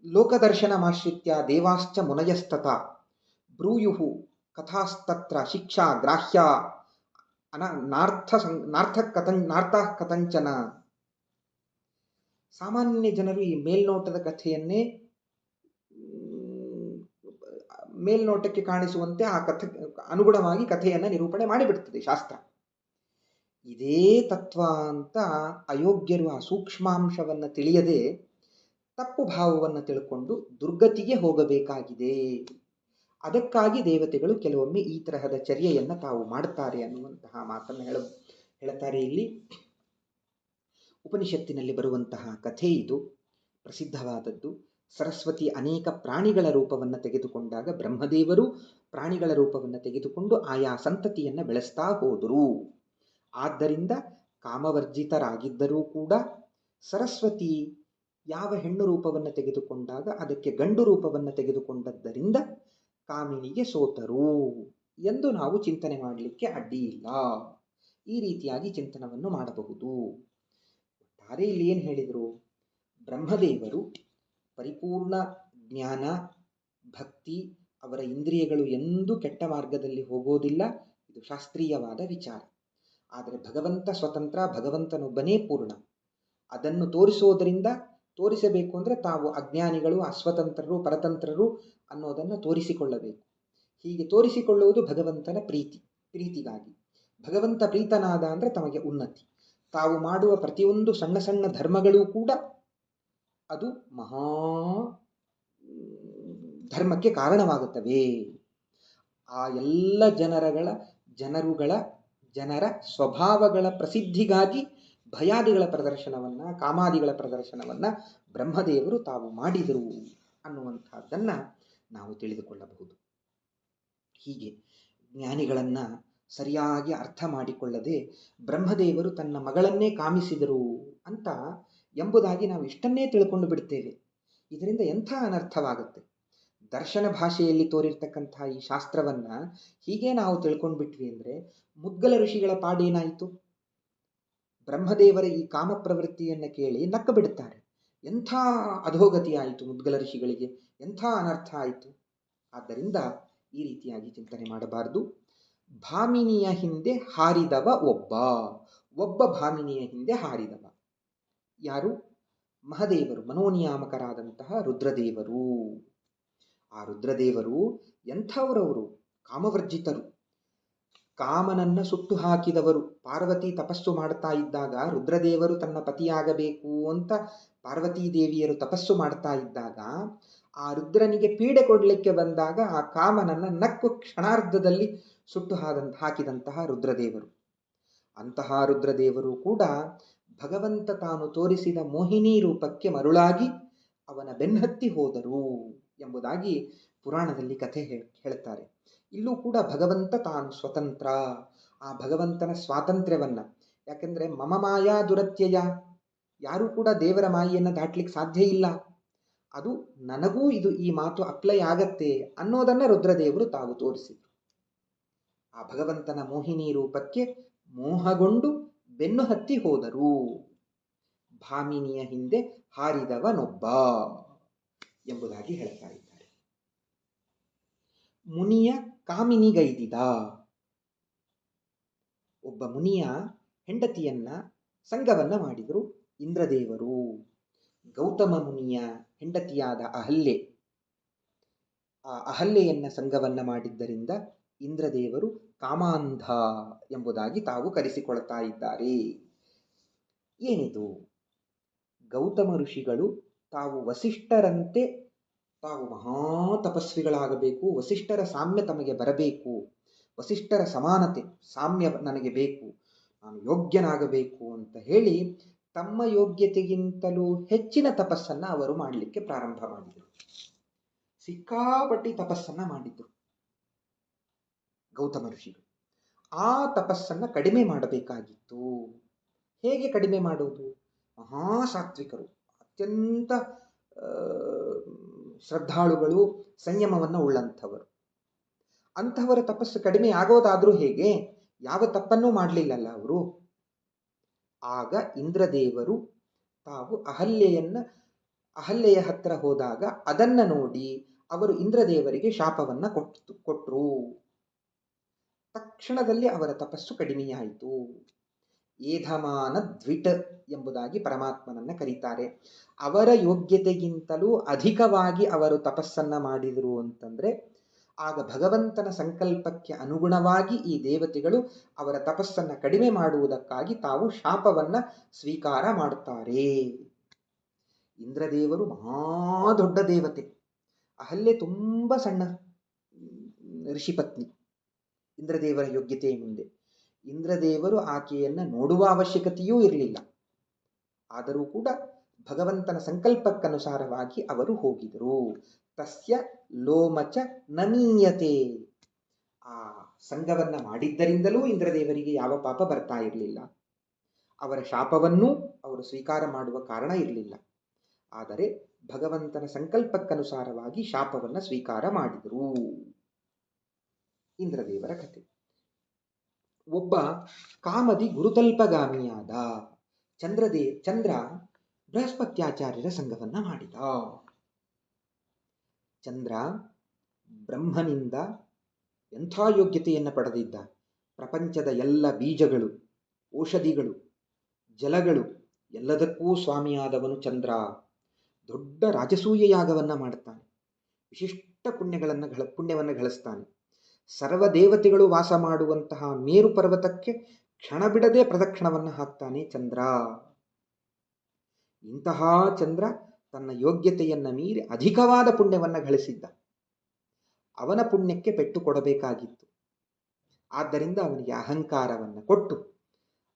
ಲೋಕದರ್ಶನಮಾಶ್ರಿತ್ಯ ದೇವಾಶ್ಚ ಮುನಯಸ್ತತ ಬ್ರೂಯುಹು ಕಥಾಸ್ತತ್ರ ಶಿಕ್ಷಾ ಗ್ರಾಹ್ಯ ನಾರ್ಥ ಕಥಂಚನ. ಸಾಮಾನ್ಯ ಜನರು ಈ ಮೇಲ್ನೋಟದ ಕಥೆಯನ್ನೇ ಮೇಲ್ನೋಟಕ್ಕೆ ಕಾಣಿಸುವಂತೆ ಆ ಕಥೆ ಅನುಗುಣವಾಗಿ ಕಥೆಯನ್ನ ನಿರೂಪಣೆ ಮಾಡಿಬಿಡ್ತದೆ ಶಾಸ್ತ್ರ. ಇದೇ ತತ್ವ ಅಂತ ಅಯೋಗ್ಯರು ಆ ಸೂಕ್ಷ್ಮಾಂಶವನ್ನ ತಿಳಿಯದೆ ತಪ್ಪು ಭಾವವನ್ನು ತಿಳ್ಕೊಂಡು ದುರ್ಗತಿಗೆ ಹೋಗಬೇಕಾಗಿದೆ. ಅದಕ್ಕಾಗಿ ದೇವತೆಗಳು ಕೆಲವೊಮ್ಮೆ ಈ ತರಹದ ಚರ್ಯೆಯನ್ನು ತಾವು ಮಾಡುತ್ತಾರೆ ಅನ್ನುವಂತಹ ಮಾತನ್ನು ಹೇಳುತ್ತಾರೆ. ಇಲ್ಲಿ ಉಪನಿಷತ್ತಿನಲ್ಲಿ ಬರುವಂತಹ ಕಥೆ ಇದು ಪ್ರಸಿದ್ಧವಾದದ್ದು. ಸರಸ್ವತಿ ಅನೇಕ ಪ್ರಾಣಿಗಳ ರೂಪವನ್ನು ತೆಗೆದುಕೊಂಡಾಗ ಬ್ರಹ್ಮದೇವರು ಪ್ರಾಣಿಗಳ ರೂಪವನ್ನು ತೆಗೆದುಕೊಂಡು ಆಯಾ ಸಂತತಿಯನ್ನು ಬೆಳೆಸ್ತಾ ಹೋದರು. ಆದ್ದರಿಂದ ಕಾಮವರ್ಜಿತರಾಗಿದ್ದರೂ ಕೂಡ ಸರಸ್ವತಿ ಯಾವ ಹೆಣ್ಣು ರೂಪವನ್ನು ತೆಗೆದುಕೊಂಡಾಗ ಅದಕ್ಕೆ ಗಂಡು ರೂಪವನ್ನು ತೆಗೆದುಕೊಂಡದ್ದರಿಂದ ಕಾಮಿನಿಗೆ ಸೋತರು ಎಂದು ನಾವು ಚಿಂತನೆ ಮಾಡಲಿಕ್ಕೆ ಅಡ್ಡಿ ಇಲ್ಲ. ಈ ರೀತಿಯಾಗಿ ಚಿಂತನವನ್ನು ಮಾಡಬಹುದು. ಇಲ್ಲಿ ಏನು ಹೇಳಿದರು? ಬ್ರಹ್ಮದೇವರು ಪರಿಪೂರ್ಣ ಜ್ಞಾನ, ಭಕ್ತಿ, ಅವರ ಇಂದ್ರಿಯಗಳು ಎಂದೂ ಕೆಟ್ಟ ಮಾರ್ಗದಲ್ಲಿ ಹೋಗೋದಿಲ್ಲ. ಇದು ಶಾಸ್ತ್ರೀಯವಾದ ವಿಚಾರ. ಆದರೆ ಭಗವಂತ ಸ್ವತಂತ್ರ, ಭಗವಂತನೊಬ್ಬನೇ ಪೂರ್ಣ. ಅದನ್ನು ತೋರಿಸಬೇಕು ಅಂದರೆ ತಾವು ಅಜ್ಞಾನಿಗಳು, ಅಸ್ವತಂತ್ರರು, ಪರತಂತ್ರರು ಅನ್ನೋದನ್ನು ತೋರಿಸಿಕೊಳ್ಳಬೇಕು. ಹೀಗೆ ತೋರಿಸಿಕೊಳ್ಳುವುದು ಭಗವಂತನ ಪ್ರೀತಿಗಾಗಿ. ಭಗವಂತ ಪ್ರೀತನಾದ ಅಂದರೆ ತಮಗೆ ಉನ್ನತಿ. ತಾವು ಮಾಡುವ ಪ್ರತಿಯೊಂದು ಸಣ್ಣ ಸಣ್ಣ ಧರ್ಮಗಳೂ ಕೂಡ ಅದು ಮಹಾ ಧರ್ಮಕ್ಕೆ ಕಾರಣವಾಗುತ್ತವೆ. ಆ ಎಲ್ಲ ಜನರ ಸ್ವಭಾವಗಳ ಪ್ರಸಿದ್ಧಿಗಾಗಿ ಭಯಾದಿಗಳ ಪ್ರದರ್ಶನವನ್ನ, ಕಾಮಾದಿಗಳ ಪ್ರದರ್ಶನವನ್ನ ಬ್ರಹ್ಮದೇವರು ತಾವು ಮಾಡಿದರು ಅನ್ನುವಂಥದ್ದನ್ನ ನಾವು ತಿಳಿದುಕೊಳ್ಳಬಹುದು. ಹೀಗೆ ಜ್ಞಾನಿಗಳನ್ನ ಸರಿಯಾಗಿ ಅರ್ಥ ಮಾಡಿಕೊಳ್ಳದೆ ಬ್ರಹ್ಮದೇವರು ತನ್ನ ಮಗಳನ್ನೇ ಕಾಮಿಸಿದರು ಅಂತ ಎಂಬುದಾಗಿ ನಾವು ಇಷ್ಟನ್ನೇ ತಿಳ್ಕೊಂಡು ಬಿಡ್ತೇವೆ. ಇದರಿಂದ ಎಂಥ ಅನರ್ಥವಾಗುತ್ತೆ. ದರ್ಶನ ಭಾಷೆಯಲ್ಲಿ ತೋರಿರ್ತಕ್ಕಂಥ ಈ ಶಾಸ್ತ್ರವನ್ನ ಹೀಗೆ ನಾವು ತಿಳ್ಕೊಂಡ್ಬಿಟ್ವಿ ಅಂದ್ರೆ ಮುದ್ಗಲ ಋಷಿಗಳ ಪಾಡೇನಾಯಿತು? ಬ್ರಹ್ಮದೇವರ ಈ ಕಾಮ ಪ್ರವೃತ್ತಿಯನ್ನ ಕೇಳಿ ನಕ್ಕ ಬಿಡುತ್ತಾರೆ. ಎಂಥ ಅಧೋಗತಿ ಆಯಿತು ಮುದ್ಗಲ ಋಷಿಗಳಿಗೆ, ಎಂಥ ಅನರ್ಥ ಆಯಿತು. ಆದ್ದರಿಂದ ಈ ರೀತಿಯಾಗಿ ಚಿಂತನೆ ಮಾಡಬಾರದು. ಭಾಮಿನಿಯ ಹಿಂದೆ ಹಾರಿದವ ಒಬ್ಬ ಭಾಮಿನಿಯ ಹಿಂದೆ ಹಾರಿದವ ಯಾರು? ಮಹದೇವರು, ಮನೋನಿಯಾಮಕರಾದಂತಹ ರುದ್ರದೇವರು. ಆ ರುದ್ರದೇವರು ಎಂಥವರವರು? ಕಾಮವರ್ಜಿತರು, ಕಾಮನನ್ನ ಸುಟ್ಟು ಹಾಕಿದವರು. ಪಾರ್ವತಿ ತಪಸ್ಸು ಮಾಡ್ತಾ ಇದ್ದಾಗ ರುದ್ರದೇವರು ತನ್ನ ಪತಿಯಾಗಬೇಕು ಅಂತ ಪಾರ್ವತೀ ದೇವಿಯರು ತಪಸ್ಸು ಮಾಡ್ತಾ ಇದ್ದಾಗ ಆ ರುದ್ರನಿಗೆ ಪೀಡೆ ಕೊಡಲಿಕ್ಕೆ ಬಂದಾಗ ಆ ಕಾಮನನ್ನ ನಕ್ಕು ಕ್ಷಣಾರ್ಧದಲ್ಲಿ ಸುಟ್ಟು ಹಾಕಿದಂತಹ ರುದ್ರದೇವರು. ಅಂತಹ ರುದ್ರದೇವರು ಕೂಡ ಭಗವಂತ ತಾನು ತೋರಿಸಿದ ಮೋಹಿನಿ ರೂಪಕ್ಕೆ ಮರುಳಾಗಿ ಅವನ ಬೆನ್ನತ್ತಿ ಹೋದರು ಎಂಬುದಾಗಿ ಪುರಾಣದಲ್ಲಿ ಕಥೆ ಹೇಳ್ತಾರೆ. ಇಲ್ಲೂ ಕೂಡ ಭಗವಂತ ತಾನು ಸ್ವತಂತ್ರ. ಆ ಭಗವಂತನ ಸ್ವಾತಂತ್ರ್ಯವನ್ನ, ಯಾಕೆಂದ್ರೆ ಮಮ ಮಾಯಾ ದುರತ್ಯಯ, ಯಾರೂ ಕೂಡ ದೇವರ ಮಾಯೆಯನ್ನು ದಾಟ್ಲಿಕ್ಕೆ ಸಾಧ್ಯ ಇಲ್ಲ, ಅದು ನನಗೂ ಈ ಮಾತು ಅಪ್ಲೈ ಆಗತ್ತೆ ಅನ್ನೋದನ್ನ ರುದ್ರದೇವರು ತಾವು ತೋರಿಸಿದ್ರು. ಆ ಭಗವಂತನ ಮೋಹಿನಿ ರೂಪಕ್ಕೆ ಮೋಹಗೊಂಡು ಬೆನ್ನು ಹತ್ತಿ ಹೋದರು. ಭಾಮಿನಿಯ ಹಿಂದೆ ಹಾರಿದವನೊಬ್ಬ ಎಂಬುದಾಗಿ ಹೇಳ್ತಾ ಇದ್ದಾರೆ. ಮುನಿಯ ಕಾಮಿನಿಗೈದಿದ, ಒಬ್ಬ ಮುನಿಯ ಹೆಂಡತಿಯನ್ನ ಸಂಗವನ್ನ ಮಾಡಿದರು ಇಂದ್ರದೇವರು. ಗೌತಮ ಮುನಿಯ ಹೆಂಡತಿಯಾದ ಅಹಲ್ಯೆ, ಆ ಅಹಲ್ಯೆಯನ್ನ ಸಂಗವನ್ನ ಮಾಡಿದ್ದರಿಂದ ಇಂದ್ರದೇವರು ಕಾಮಾಂಧ ಎಂಬುದಾಗಿ ತಾವು ಕರೆಸಿಕೊಳ್ತಾ ಇದ್ದಾರೆ. ಏನಿದು? ಗೌತಮ ಋಷಿಗಳು ತಾವು ವಸಿಷ್ಠರಂತೆ ತಾವು ಮಹಾ ತಪಸ್ವಿಗಳಾಗಬೇಕು, ವಸಿಷ್ಠರ ಸಾಮ್ಯ ತಮಗೆ ಬರಬೇಕು, ವಸಿಷ್ಠರ ಸಮಾನತೆ ಸಾಮ್ಯ ನನಗೆ ಬೇಕು, ನಾನು ಯೋಗ್ಯನಾಗಬೇಕು ಅಂತ ಹೇಳಿ ತಮ್ಮ ಯೋಗ್ಯತೆಗಿಂತಲೂ ಹೆಚ್ಚಿನ ತಪಸ್ಸನ್ನ ಅವರು ಮಾಡಲಿಕ್ಕೆ ಪ್ರಾರಂಭ ಮಾಡಿದರು. ಸಿಕ್ಕಾಪಟ್ಟಿ ತಪಸ್ಸನ್ನ ಮಾಡಿದ್ರು ಗೌತಮ ಋಷಿಗಳು. ಆ ತಪಸ್ಸನ್ನ ಕಡಿಮೆ ಮಾಡಬೇಕಾಗಿತ್ತು. ಹೇಗೆ ಕಡಿಮೆ ಮಾಡೋದು? ಮಹಾಸಾತ್ವಿಕರು, ಅತ್ಯಂತ ಶ್ರದ್ಧಾಳುಗಳು, ಸಂಯಮವನ್ನ ಉಳ್ಳಂಥವರು. ಅಂಥವರ ತಪಸ್ಸು ಕಡಿಮೆ ಆಗೋದಾದ್ರೂ ಹೇಗೆ? ಯಾವ ತಪ್ಪನ್ನೂ ಮಾಡಲಿಲ್ಲಲ್ಲ ಅವರು. ಆಗ ಇಂದ್ರದೇವರು ತಾವು ಅಹಲ್ಯೆಯ ಹತ್ರ ಹೋದಾಗ ಅದನ್ನ ನೋಡಿ ಅವರು ಇಂದ್ರದೇವರಿಗೆ ಶಾಪವನ್ನ ಕೊಟ್ಟರು. ತಕ್ಷಣದಲ್ಲಿ ಅವರ ತಪಸ್ಸು ಕಡಿಮೆಯಾಯಿತು. ಏಧಮಾನ ದ್ವಿಟ್ ಎಂಬುದಾಗಿ ಪರಮಾತ್ಮನನ್ನ ಕರೀತಾರೆ. ಅವರ ಯೋಗ್ಯತೆಗಿಂತಲೂ ಅಧಿಕವಾಗಿ ಅವರು ತಪಸ್ಸನ್ನ ಮಾಡಿದರು ಅಂತಂದ್ರೆ ಆಗ ಭಗವಂತನ ಸಂಕಲ್ಪಕ್ಕೆ ಅನುಗುಣವಾಗಿ ಈ ದೇವತೆಗಳು ಅವರ ತಪಸ್ಸನ್ನ ಕಡಿಮೆ ಮಾಡುವುದಕ್ಕಾಗಿ ತಾವು ಶಾಪವನ್ನ ಸ್ವೀಕಾರ ಮಾಡುತ್ತಾರೆ. ಇಂದ್ರದೇವರು ಮಹಾ ದೊಡ್ಡ ದೇವತೆ, ಅಹಲ್ಯೆ ತುಂಬಾ ಸಣ್ಣ ಋಷಿಪತ್ನಿ. ಇಂದ್ರದೇವರ ಯೋಗ್ಯತೆಯ ಮುಂದೆ ಇಂದ್ರದೇವರು ಆಕೆಯನ್ನ ನೋಡುವ ಅವಶ್ಯಕತೆಯೂ ಇರಲಿಲ್ಲ. ಆದರೂ ಕೂಡ ಭಗವಂತನ ಸಂಕಲ್ಪಕ್ಕನುಸಾರವಾಗಿ ಅವರು ಹೋಗಿದರು. ತಸ್ಯ ಲೋಮಚ ನಮೀಯತೆ, ಆ ಸಂಘವನ್ನ ಮಾಡಿದ್ದರಿಂದಲೂ ಇಂದ್ರದೇವರಿಗೆ ಯಾವ ಪಾಪ ಬರ್ತಾ ಇರಲಿಲ್ಲ. ಅವರ ಶಾಪವನ್ನೂ ಅವರು ಸ್ವೀಕಾರ ಮಾಡುವ ಕಾರಣ ಇರಲಿಲ್ಲ. ಆದರೆ ಭಗವಂತನ ಸಂಕಲ್ಪಕ್ಕನುಸಾರವಾಗಿ ಶಾಪವನ್ನ ಸ್ವೀಕಾರ ಮಾಡಿದರು. ಇಂದ್ರದೇವರ ಕಥೆ. ಒಬ್ಬ ಕಾಮದಿ ಗುರುತಲ್ಪಗಾಮಿಯಾದ ಚಂದ್ರ ಬೃಹಸ್ಪತ್ಯಾಚಾರ್ಯರ ಸಂಘವನ್ನ ಮಾಡಿದ. ಚಂದ್ರ ಬ್ರಹ್ಮನಿಂದ ಎಂಥ ಯೋಗ್ಯತೆಯನ್ನು ಪಡೆದಿದ್ದ. ಪ್ರಪಂಚದ ಎಲ್ಲ ಬೀಜಗಳು, ಔಷಧಿಗಳು, ಜಲಗಳು ಎಲ್ಲದಕ್ಕೂ ಸ್ವಾಮಿಯಾದವನು ಚಂದ್ರ. ದೊಡ್ಡ ರಾಜಸೂಯ ಯಾಗವನ್ನು ಮಾಡ್ತಾನೆ, ವಿಶಿಷ್ಟ ಪುಣ್ಯವನ್ನು ಗಳಿಸ್ತಾನೆ. ಸರ್ವ ದೇವತೆಗಳು ವಾಸ ಮಾಡುವಂತಹ ಮೇರು ಪರ್ವತಕ್ಕೆ ಕ್ಷಣ ಬಿಡದೆ ಪ್ರದಕ್ಷಿಣವನ್ನು ಹಾಕ್ತಾನೆ ಚಂದ್ರ. ಇಂತಹ ಚಂದ್ರ ತನ್ನ ಯೋಗ್ಯತೆಯನ್ನು ಮೀರಿ ಅಧಿಕವಾದ ಪುಣ್ಯವನ್ನು ಗಳಿಸಿದ್ದ. ಅವನ ಪುಣ್ಯಕ್ಕೆ ಪೆಟ್ಟು ಕೊಡಬೇಕಾಗಿತ್ತು. ಆದ್ದರಿಂದ ಅವನಿಗೆ ಅಹಂಕಾರವನ್ನು ಕೊಟ್ಟು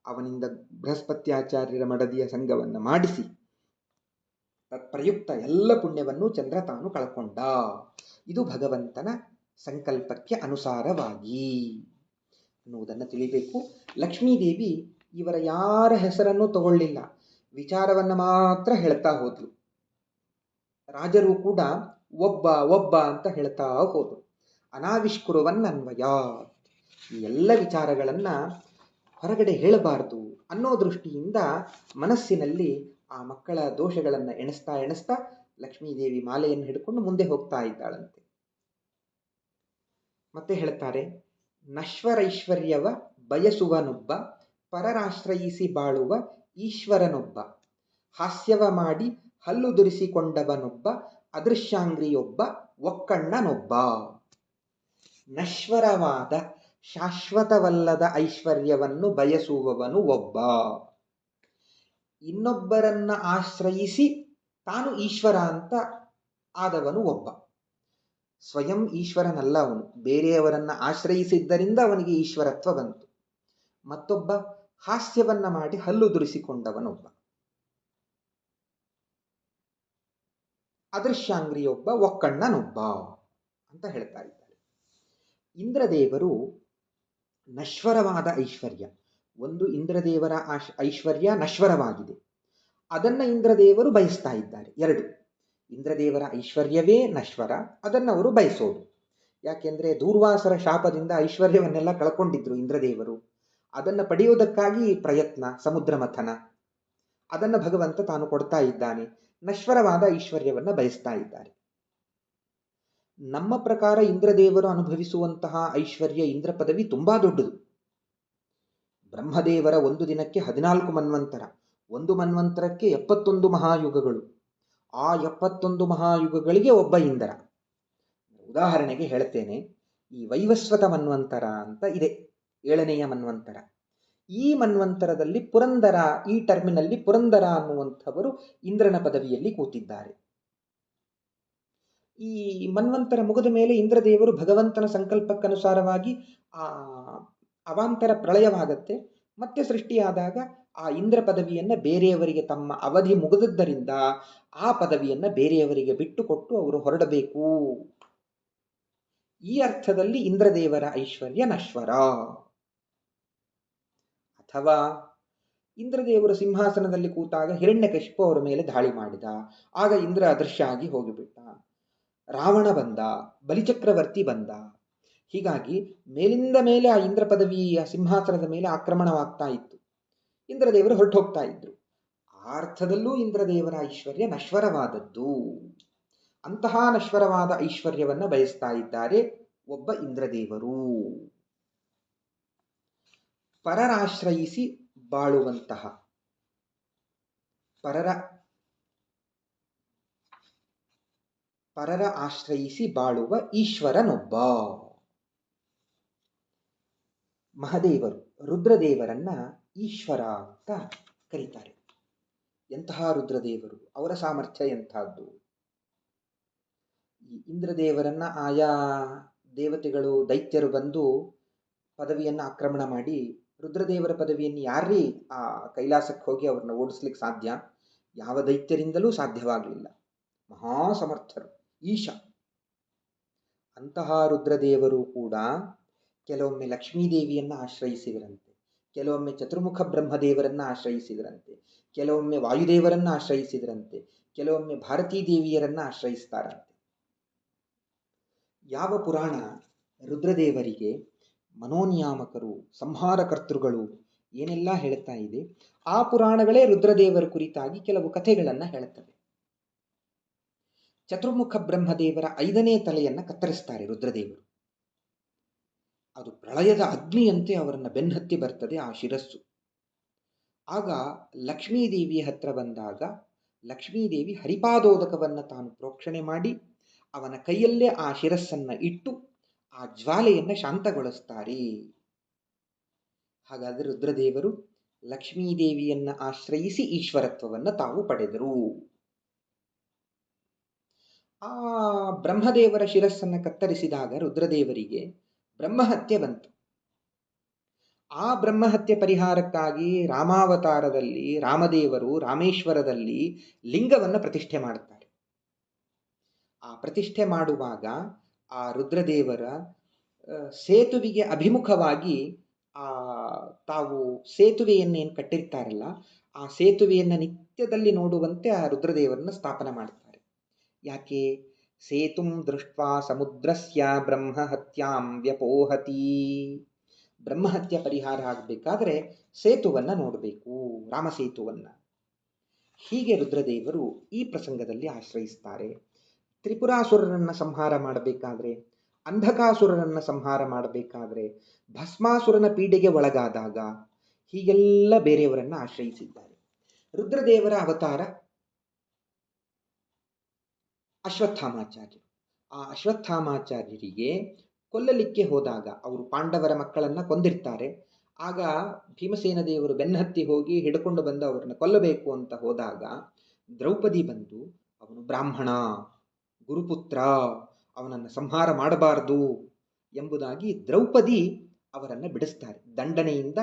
ಅವನಿಂದ ಬೃಹಸ್ಪತ್ಯಾಚಾರ್ಯರ ಮಡದಿಯ ಸಂಘವನ್ನು ಮಾಡಿಸಿ ತತ್ಪ್ರಯುಕ್ತ ಎಲ್ಲ ಪುಣ್ಯವನ್ನು ಚಂದ್ರ ತಾನು ಕಳ್ಕೊಂಡ. ಇದು ಭಗವಂತನ ಸಂಕಲ್ಪಕ್ಕೆ ಅನುಸಾರವಾಗಿ ಅನ್ನುವುದನ್ನು ತಿಳಿಬೇಕು. ಲಕ್ಷ್ಮೀದೇವಿ ಇವರ ಯಾರ ಹೆಸರನ್ನು ತಗೊಳ್ಳಿಲ್ಲ, ವಿಚಾರವನ್ನು ಮಾತ್ರ ಹೇಳ್ತಾ ಹೋದ್ಲು. ರಾಜರು ಕೂಡ ಒಬ್ಬ ಒಬ್ಬ ಅಂತ ಹೇಳ್ತಾ ಹೋದ್ರು. ಅನಾವಿಷ್ಕುರುವನ್ನನ್ವಯ, ಈ ಎಲ್ಲ ವಿಚಾರಗಳನ್ನ ಹೊರಗಡೆ ಹೇಳಬಾರದು ಅನ್ನೋ ದೃಷ್ಟಿಯಿಂದ ಮನಸ್ಸಿನಲ್ಲಿ ಆ ಮಕ್ಕಳ ದೋಷಗಳನ್ನು ಎಣಿಸ್ತಾ ಎಣಿಸ್ತಾ ಲಕ್ಷ್ಮೀದೇವಿ ಮಾಲೆಯನ್ನು ಹಿಡ್ಕೊಂಡು ಮುಂದೆ ಹೋಗ್ತಾ ಇದ್ದಾಳಂತೆ. ಮತ್ತೆ ಹೇಳ್ತಾರೆ, ನಶ್ವರೈಶ್ವರ್ಯವ ಬಯಸುವನೊಬ್ಬ, ಪರರಾಶ್ರಯಿಸಿ ಬಾಳುವ ಈಶ್ವರನೊಬ್ಬ, ಹಾಸ್ಯವ ಮಾಡಿ ಹಲ್ಲು ದುರಿಸಿಕೊಂಡವನೊಬ್ಬ, ಅದೃಶ್ಯಾಂಗ್ರಿಯೊಬ್ಬ, ಒಕ್ಕಣ್ಣನೊಬ್ಬ. ನಶ್ವರವಾದ ಶಾಶ್ವತವಲ್ಲದ ಐಶ್ವರ್ಯವನ್ನು ಬಯಸುವವನು ಒಬ್ಬ, ಇನ್ನೊಬ್ಬರನ್ನ ಆಶ್ರಯಿಸಿ ತಾನು ಈಶ್ವರ ಅಂತ ಆದವನು ಒಬ್ಬ. ಸ್ವಯಂ ಈಶ್ವರನಲ್ಲ ಅವನು, ಬೇರೆಯವರನ್ನ ಆಶ್ರಯಿಸಿದ್ದರಿಂದ ಅವನಿಗೆ ಈಶ್ವರತ್ವ ಬಂತು. ಮತ್ತೊಬ್ಬ ಹಾಸ್ಯವನ್ನ ಮಾಡಿ ಹಲ್ಲು ದುರಿಸಿಕೊಂಡವನೊಬ್ಬ, ಅದೃಶ್ಯಾಂಗ್ರಿಯೊಬ್ಬ, ಒಕ್ಕಣ್ಣನೊಬ್ಬ ಅಂತ ಹೇಳ್ತಾ ಇದ್ದಾರೆ. ಇಂದ್ರದೇವರು ನಶ್ವರವಾದ ಐಶ್ವರ್ಯ, ಒಂದು ಇಂದ್ರದೇವರ ಐಶ್ವರ್ಯ ನಶ್ವರವಾಗಿದೆ, ಅದನ್ನ ಇಂದ್ರದೇವರು ಬಯಸ್ತಾ ಇದ್ದಾರೆ. ಎರಡು, ಇಂದ್ರದೇವರ ಐಶ್ವರ್ಯವೇ ನಶ್ವರ, ಅದನ್ನು ಅವರು ಬಯಸೋದು. ಯಾಕೆಂದ್ರೆ ದೂರ್ವಾಸರ ಶಾಪದಿಂದ ಐಶ್ವರ್ಯವನ್ನೆಲ್ಲ ಕಳ್ಕೊಂಡಿದ್ರು ಇಂದ್ರದೇವರು. ಅದನ್ನು ಪಡೆಯುವುದಕ್ಕಾಗಿ ಪ್ರಯತ್ನ, ಸಮುದ್ರ ಮಥನ, ಅದನ್ನು ಭಗವಂತ ತಾನು ಕೊಡ್ತಾ ಇದ್ದಾನೆ. ನಶ್ವರವಾದ ಐಶ್ವರ್ಯವನ್ನ ಬಯಸ್ತಾ ಇದ್ದಾರೆ. ನಮ್ಮ ಪ್ರಕಾರ ಇಂದ್ರದೇವರು ಅನುಭವಿಸುವಂತಹ ಐಶ್ವರ್ಯ, ಇಂದ್ರ ಪದವಿ ತುಂಬಾ ದೊಡ್ಡದು. ಬ್ರಹ್ಮದೇವರ ಒಂದು ದಿನಕ್ಕೆ 14 ಮನ್ವಂತರ, ಒಂದು ಮನ್ವಂತರಕ್ಕೆ 71 ಮಹಾಯುಗಗಳು. ಆ 71 ಮಹಾಯುಗಗಳಿಗೆ ಒಬ್ಬ ಇಂದ್ರ. ಉದಾಹರಣೆಗೆ ಹೇಳ್ತೇನೆ, ಈ ವೈವಸ್ವತ ಮನ್ವಂತರ ಅಂತ ಇದೆ, 7ನೆಯ ಮನ್ವಂತರ. ಈ ಮನ್ವಂತರದಲ್ಲಿ ಪುರಂದರ, ಈ ಟರ್ಮಿನಲ್ಲಿ ಪುರಂದರ ಅನ್ನುವಂಥವರು ಇಂದ್ರನ ಪದವಿಯಲ್ಲಿ ಕೂತಿದ್ದಾರೆ. ಈ ಮನ್ವಂತರ ಮುಗಿದ ಮೇಲೆ ಇಂದ್ರದೇವರು ಭಗವಂತನ ಸಂಕಲ್ಪಕ್ಕನುಸಾರವಾಗಿ ಆ ಅವಾಂತರ ಪ್ರಳಯವಾಗತ್ತೆ. ಮತ್ತೆ ಸೃಷ್ಟಿಯಾದಾಗ ಆ ಇಂದ್ರ ಪದವಿಯನ್ನ ಬೇರೆಯವರಿಗೆ, ತಮ್ಮ ಅವಧಿ ಮುಗಿದದ್ದರಿಂದ ಆ ಪದವಿಯನ್ನ ಬೇರೆಯವರಿಗೆ ಬಿಟ್ಟುಕೊಟ್ಟು ಅವರು ಹೊರಡಬೇಕು. ಈ ಅರ್ಥದಲ್ಲಿ ಇಂದ್ರದೇವರ ಐಶ್ವರ್ಯ ನಶ್ವರ. ಅಥವಾ ಇಂದ್ರದೇವರು ಸಿಂಹಾಸನದಲ್ಲಿ ಕೂತಾಗ ಹಿರಣ್ಯಕಶಿಪು ಅವರ ಮೇಲೆ ದಾಳಿ ಮಾಡಿದ, ಆಗ ಇಂದ್ರ ಅದೃಶ್ಯ ಆಗಿ ಹೋಗಿಬಿಟ್ಟ. ರಾವಣ ಬಂದ, ಬಲಿಚಕ್ರವರ್ತಿ ಬಂದ. ಹೀಗಾಗಿ ಮೇಲಿಂದ ಮೇಲೆ ಆ ಇಂದ್ರ ಪದವಿಯ ಸಿಂಹಾಸನದ ಮೇಲೆ ಆಕ್ರಮಣವಾಗ್ತಾ ಇತ್ತು. ಇಂದ್ರದೇವರು ಹೊರಟು ಹೋಗ್ತಾ ಇದ್ರು. ಆ ಅರ್ಥದಲ್ಲೂ ಇಂದ್ರದೇವರ ಐಶ್ವರ್ಯ ನಶ್ವರವಾದದ್ದು. ಅಂತಹ ನಶ್ವರವಾದ ಐಶ್ವರ್ಯವನ್ನ ಬಯಸ್ತಾ ಇದ್ದಾರೆ ಒಬ್ಬ ಇಂದ್ರದೇವರು. ಪರರಾಶ್ರಯಿಸಿ ಬಾಳುವಂತಹ, ಪರರ ಆಶ್ರಯಿಸಿ ಬಾಳುವ ಈಶ್ವರನೊಬ್ಬ. ಮಹದೇವರು ರುದ್ರದೇವರನ್ನ ಈಶ್ವರ ಅಂತ ಕರೀತಾರೆ. ಎಂತಹ ರುದ್ರದೇವರು, ಅವರ ಸಾಮರ್ಥ್ಯ ಎಂಥದ್ದು. ಈ ಇಂದ್ರದೇವರನ್ನ ಆಯಾ ದೇವತೆಗಳು, ದೈತ್ಯರು ಬಂದು ಪದವಿಯನ್ನು ಆಕ್ರಮಣ ಮಾಡಿ, ರುದ್ರದೇವರ ಪದವಿಯನ್ನು ಯಾರೀ ಆ ಕೈಲಾಸಕ್ಕೆ ಹೋಗಿ ಅವ್ರನ್ನ ಓಡಿಸ್ಲಿಕ್ಕೆ ಸಾಧ್ಯ? ಯಾವ ದೈತ್ಯರಿಂದಲೂ ಸಾಧ್ಯವಾಗಲಿಲ್ಲ. ಮಹಾ ಸಮರ್ಥರು, ಈಶ. ಅಂತಹ ರುದ್ರದೇವರು ಕೂಡ ಕೆಲವೊಮ್ಮೆ ಲಕ್ಷ್ಮೀದೇವಿಯನ್ನ ಆಶ್ರಯಿಸಿದರಂತೆ, ಕೆಲವೊಮ್ಮೆ ಚತುರ್ಮುಖ ಬ್ರಹ್ಮದೇವರನ್ನ ಆಶ್ರಯಿಸಿದರಂತೆ, ಕೆಲವೊಮ್ಮೆ ವಾಯುದೇವರನ್ನ ಆಶ್ರಯಿಸಿದರಂತೆ, ಕೆಲವೊಮ್ಮೆ ಭಾರತೀ ದೇವಿಯರನ್ನ ಆಶ್ರಯಿಸ್ತಾರಂತೆ. ಯಾವ ಪುರಾಣ ರುದ್ರದೇವರಿಗೆ ಮನೋನಿಯಾಮಕರು, ಸಂಹಾರಕರ್ತೃಗಳು ಏನೆಲ್ಲ ಹೇಳ್ತಾ ಇದೆ, ಆ ಪುರಾಣಗಳೇ ರುದ್ರದೇವರ ಕುರಿತಾಗಿ ಕೆಲವು ಕಥೆಗಳನ್ನ ಹೇಳುತ್ತವೆ. ಚತುರ್ಮುಖ ಬ್ರಹ್ಮದೇವರ 5ನೇ ತಲೆಯನ್ನು ಕತ್ತರಿಸ್ತಾರೆ ರುದ್ರದೇವರು. ಅದು ಪ್ರಳಯದ ಅಗ್ನಿಯಂತೆ ಅವರನ್ನು ಬೆನ್ನತ್ತಿ ಬರ್ತದೆ ಆ ಶಿರಸ್ಸು. ಆಗ ಲಕ್ಷ್ಮೀದೇವಿಯ ಹತ್ರ ಬಂದಾಗ ಲಕ್ಷ್ಮೀದೇವಿ ಹರಿಪಾದೋದಕವನ್ನು ತಾನು ಪ್ರೋಕ್ಷಣೆ ಮಾಡಿ ಅವನ ಕೈಯಲ್ಲೇ ಆ ಶಿರಸ್ಸನ್ನು ಇಟ್ಟು ಆ ಜ್ವಾಲೆಯನ್ನು ಶಾಂತಗೊಳಿಸ್ತಾರೆ. ಹಾಗಾದರೆ ರುದ್ರದೇವರು ಲಕ್ಷ್ಮೀದೇವಿಯನ್ನ ಆಶ್ರಯಿಸಿ ಈಶ್ವರತ್ವವನ್ನು ತಾವು ಪಡೆದರು. ಆ ಬ್ರಹ್ಮದೇವರ ಶಿರಸ್ಸನ್ನು ಕತ್ತರಿಸಿದಾಗ ರುದ್ರದೇವರಿಗೆ ಬ್ರಹ್ಮಹತ್ಯೆ ಬಂತು. ಆ ಬ್ರಹ್ಮಹತ್ಯೆ ಪರಿಹಾರಕ್ಕಾಗಿ ರಾಮಾವತಾರದಲ್ಲಿ ರಾಮದೇವರು ರಾಮೇಶ್ವರದಲ್ಲಿ ಲಿಂಗವನ್ನು ಪ್ರತಿಷ್ಠೆ ಮಾಡುತ್ತಾರೆ. ಆ ಪ್ರತಿಷ್ಠೆ ಮಾಡುವಾಗ ಆ ರುದ್ರದೇವರ ಸೇತುವೆಗೆ ಅಭಿಮುಖವಾಗಿ ತಾವು ಸೇತುವೆಯನ್ನೇನು ಕಟ್ಟಿರ್ತಾರಲ್ಲ ಆ ಸೇತುವೆಯನ್ನು ನಿತ್ಯದಲ್ಲಿ ನೋಡುವಂತೆ ಆ ರುದ್ರದೇವರನ್ನು ಸ್ಥಾಪನೆ ಮಾಡ್ತಾರೆ. ಯಾಕೆ? ಸೇತುಂ ದೃಷ್ಟ್ವಾ ಸಮುದ್ರಸ್ಯ ಬ್ರಹ್ಮಹತ್ಯಾಂ ವ್ಯಪೋಹತಿ. ಬ್ರಹ್ಮಹತ್ಯೆ ಪರಿಹಾರ ಆಗಬೇಕಾದ್ರೆ ಸೇತುವನ್ನು ನೋಡಬೇಕು, ರಾಮಸೇತುವನ್ನು. ಹೀಗೆ ರುದ್ರದೇವರು ಈ ಪ್ರಸಂಗದಲ್ಲಿ ಆಶ್ರಯಿಸ್ತಾರೆ. ತ್ರಿಪುರಾಸುರರನ್ನು ಸಂಹಾರ ಮಾಡಬೇಕಾದ್ರೆ, ಅಂಧಕಾಸುರರನ್ನು ಸಂಹಾರ ಮಾಡಬೇಕಾದ್ರೆ, ಭಸ್ಮಾಸುರನ ಪೀಡೆಗೆ ಒಳಗಾದಾಗ ಹೀಗೆಲ್ಲ ಬೇರೆಯವರನ್ನು ಆಶ್ರಯಿಸಿದ್ದಾರೆ. ರುದ್ರದೇವರ ಅವತಾರ ಅಶ್ವತ್ಥಾಮಾಚಾರ್ಯರು. ಆ ಅಶ್ವತ್ಥಾಮಾಚಾರ್ಯರಿಗೆ ಕೊಲ್ಲಲಿಕ್ಕೆ ಹೋದಾಗ ಅವರು ಪಾಂಡವರ ಮಕ್ಕಳನ್ನು ಕೊಂದಿರ್ತಾರೆ. ಆಗ ಭೀಮಸೇನ ದೇವರು ಬೆನ್ನತ್ತಿ ಹೋಗಿ ಹಿಡ್ಕೊಂಡು ಬಂದು ಅವರನ್ನು ಕೊಲ್ಲಬೇಕು ಅಂತ ಹೋದಾಗ ದ್ರೌಪದಿ ಬಂದು ಅವನು ಬ್ರಾಹ್ಮಣ, ಗುರುಪುತ್ರ, ಅವನನ್ನು ಸಂಹಾರ ಮಾಡಬಾರದು ಎಂಬುದಾಗಿ ದ್ರೌಪದಿ ಅವರನ್ನು ಬಿಡಿಸ್ತಾರೆ. ದಂಡನೆಯಿಂದ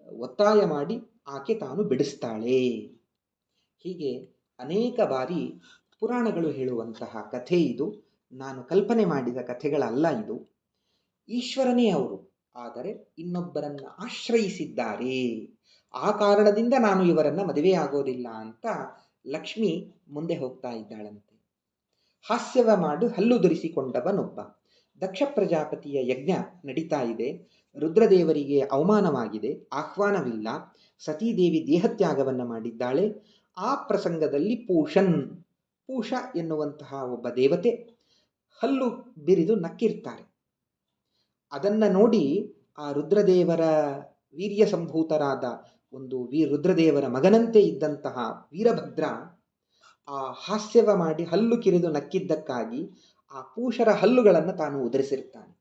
ಒತ್ತಾಯ ಮಾಡಿ ಆಕೆ ತಾನು ಬಿಡಿಸ್ತಾಳೆ. ಹೀಗೆ ಅನೇಕ ಬಾರಿ ಪುರಾಣಗಳು ಹೇಳುವಂತಹ ಕಥೆ ಇದು. ನಾನು ಕಲ್ಪನೆ ಮಾಡಿದ ಕಥೆಗಳಲ್ಲ ಇದು. ಈಶ್ವರನೇ ಅವರು, ಆದರೆ ಇನ್ನೊಬ್ಬರನ್ನು ಆಶ್ರಯಿಸಿದ್ದಾರೆ. ಆ ಕಾರಣದಿಂದ ನಾನು ಇವರನ್ನು ಮದುವೆ ಆಗೋದಿಲ್ಲ ಅಂತ ಲಕ್ಷ್ಮಿ ಮುಂದೆ ಹೋಗ್ತಾ ಇದ್ದಾಳಂತೆ. ಹಾಸ್ಯವ ಮಾಡು ಹಲ್ಲು ಧರಿಸಿಕೊಂಡವನೊಬ್ಬ. ದಕ್ಷ ಪ್ರಜಾಪತಿಯ ಯಜ್ಞ ನಡೀತಾ ಇದೆ. ರುದ್ರದೇವರಿಗೆ ಅವಮಾನವಾಗಿದೆ, ಆಹ್ವಾನವಿಲ್ಲ. ಸತೀದೇವಿ ದೇಹತ್ಯಾಗವನ್ನು ಮಾಡಿದ್ದಾಳೆ. ಆ ಪ್ರಸಂಗದಲ್ಲಿ ಪೂಷ ಎನ್ನುವಂತಹ ಒಬ್ಬ ದೇವತೆ ಹಲ್ಲು ಬಿರಿದು ನಕ್ಕಿರ್ತಾರೆ. ಅದನ್ನು ನೋಡಿ ಆ ರುದ್ರದೇವರ ವೀರ್ಯ ಸಂಭೂತರಾದ ರುದ್ರದೇವರ ಮಗನಂತೆ ಇದ್ದಂತಹ ವೀರಭದ್ರ ಆ ಹಾಸ್ಯವ ಮಾಡಿ ಹಲ್ಲು ಕಿರಿದು ನಕ್ಕಿದ್ದಕ್ಕಾಗಿ ಆ ಪೂಷರ ಹಲ್ಲುಗಳನ್ನು ತಾನು ಉದುರಿಸಿರ್ತಾನೆ.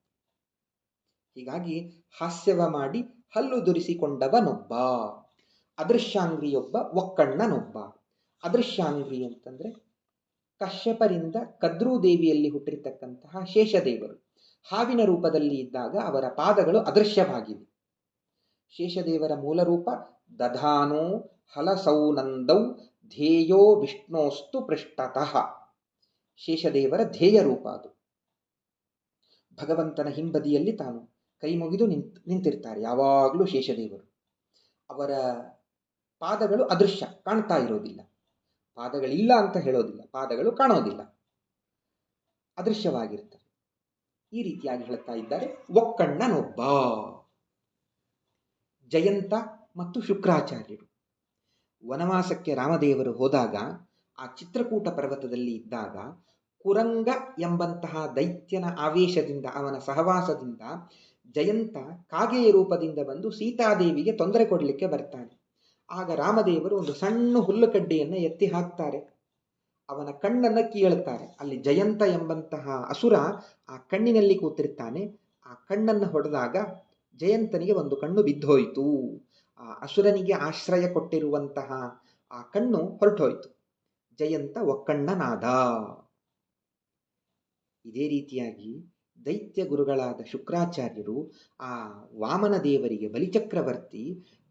ಹೀಗಾಗಿ ಹಾಸ್ಯವ ಮಾಡಿ ಹಲ್ಲು ದುರಿಸಿಕೊಂಡವನೊಬ್ಬ, ಅದೃಶ್ಯಾಂಗ್ರಿಯೊಬ್ಬ, ಒಕ್ಕಣ್ಣನೊಬ್ಬ. ಅದೃಶ್ಯಾಂಗ್ರಿ ಅಂತಂದ್ರೆ ಕಶ್ಯಪರಿಂದ ಕದ್ರೂದೇವಿಯಲ್ಲಿ ಹುಟ್ಟಿರ್ತಕ್ಕಂತಹ ಶೇಷದೇವರು. ಹಾವಿನ ರೂಪದಲ್ಲಿ ಇದ್ದಾಗ ಅವರ ಪಾದಗಳು ಅದೃಶ್ಯವಾಗಿವೆ. ಶೇಷದೇವರ ಮೂಲ ರೂಪ ದಧಾನೋ ಹಲಸೌನಂದೌ ಧ್ಯೇಯೋ ವಿಷ್ಣೋಸ್ತು ಪೃಷ್ಠತಃ. ಶೇಷದೇವರ ಧ್ಯೇಯ ರೂಪ ಅದು. ಭಗವಂತನ ಹಿಂಬದಿಯಲ್ಲಿ ತಾನು ಕೈ ಮುಗಿದು ನಿಂತಿರ್ತಾರೆ ಯಾವಾಗಲೂ ಶೇಷದೇವರು. ಅವರ ಪಾದಗಳು ಅದೃಶ್ಯ, ಕಾಣ್ತಾ ಇರೋದಿಲ್ಲ. ಪಾದಗಳಿಲ್ಲ ಅಂತ ಹೇಳೋದಿಲ್ಲ, ಪಾದಗಳು ಕಾಣೋದಿಲ್ಲ, ಅದೃಶ್ಯವಾಗಿರ್ತವೆ. ಈ ರೀತಿಯಾಗಿ ಹೇಳ್ತಾ ಇದ್ದಾರೆ. ಒಕ್ಕಣ್ಣನೊಬ್ಬ. ಜಯಂತ ಮತ್ತು ಶುಕ್ರಾಚಾರ್ಯರು ವನವಾಸಕ್ಕೆ ರಾಮದೇವರು ಹೋದಾಗ ಆ ಚಿತ್ರಕೂಟ ಪರ್ವತದಲ್ಲಿ ಇದ್ದಾಗ ಕುರಂಗ ಎಂಬಂತಹ ದೈತ್ಯನ ಆವೇಶದಿಂದ, ಅವನ ಸಹವಾಸದಿಂದ ಜಯಂತ ಕಾಗೆಯ ರೂಪದಿಂದ ಬಂದು ಸೀತಾದೇವಿಗೆ ತೊಂದರೆ ಕೊಡಲಿಕ್ಕೆ ಬರ್ತಾನೆ. ಆಗ ರಾಮದೇವರು ಒಂದು ಸಣ್ಣ ಹುಲ್ಲುಕಡ್ಡಿಯನ್ನು ಎತ್ತಿ ಹಾಕ್ತಾರೆ. ಅವನ ಕಣ್ಣನ್ನು ಕೀಳ್ತಾರೆ. ಅಲ್ಲಿ ಜಯಂತ ಎಂಬಂತಹ ಅಸುರ ಆ ಕಣ್ಣಿನಲ್ಲಿ ಕೂತಿರ್ತಾನೆ. ಆ ಕಣ್ಣನ್ನು ಹೊಡೆದಾಗ ಜಯಂತನಿಗೆ ಒಂದು ಕಣ್ಣು ಬಿದ್ದೋಯ್ತು. ಆ ಅಸುರನಿಗೆ ಆಶ್ರಯ ಕೊಟ್ಟಿರುವಂತಹ ಆ ಕಣ್ಣು ಹೊರಟೋಯ್ತು. ಜಯಂತ ಒಕ್ಕಣ್ಣನಾದ. ಇದೇ ರೀತಿಯಾಗಿ ದೈತ್ಯ ಗುರುಗಳಾದ ಶುಕ್ರಾಚಾರ್ಯರು ಆ ವಾಮನ ದೇವರಿಗೆ ಬಲಿಚಕ್ರವರ್ತಿ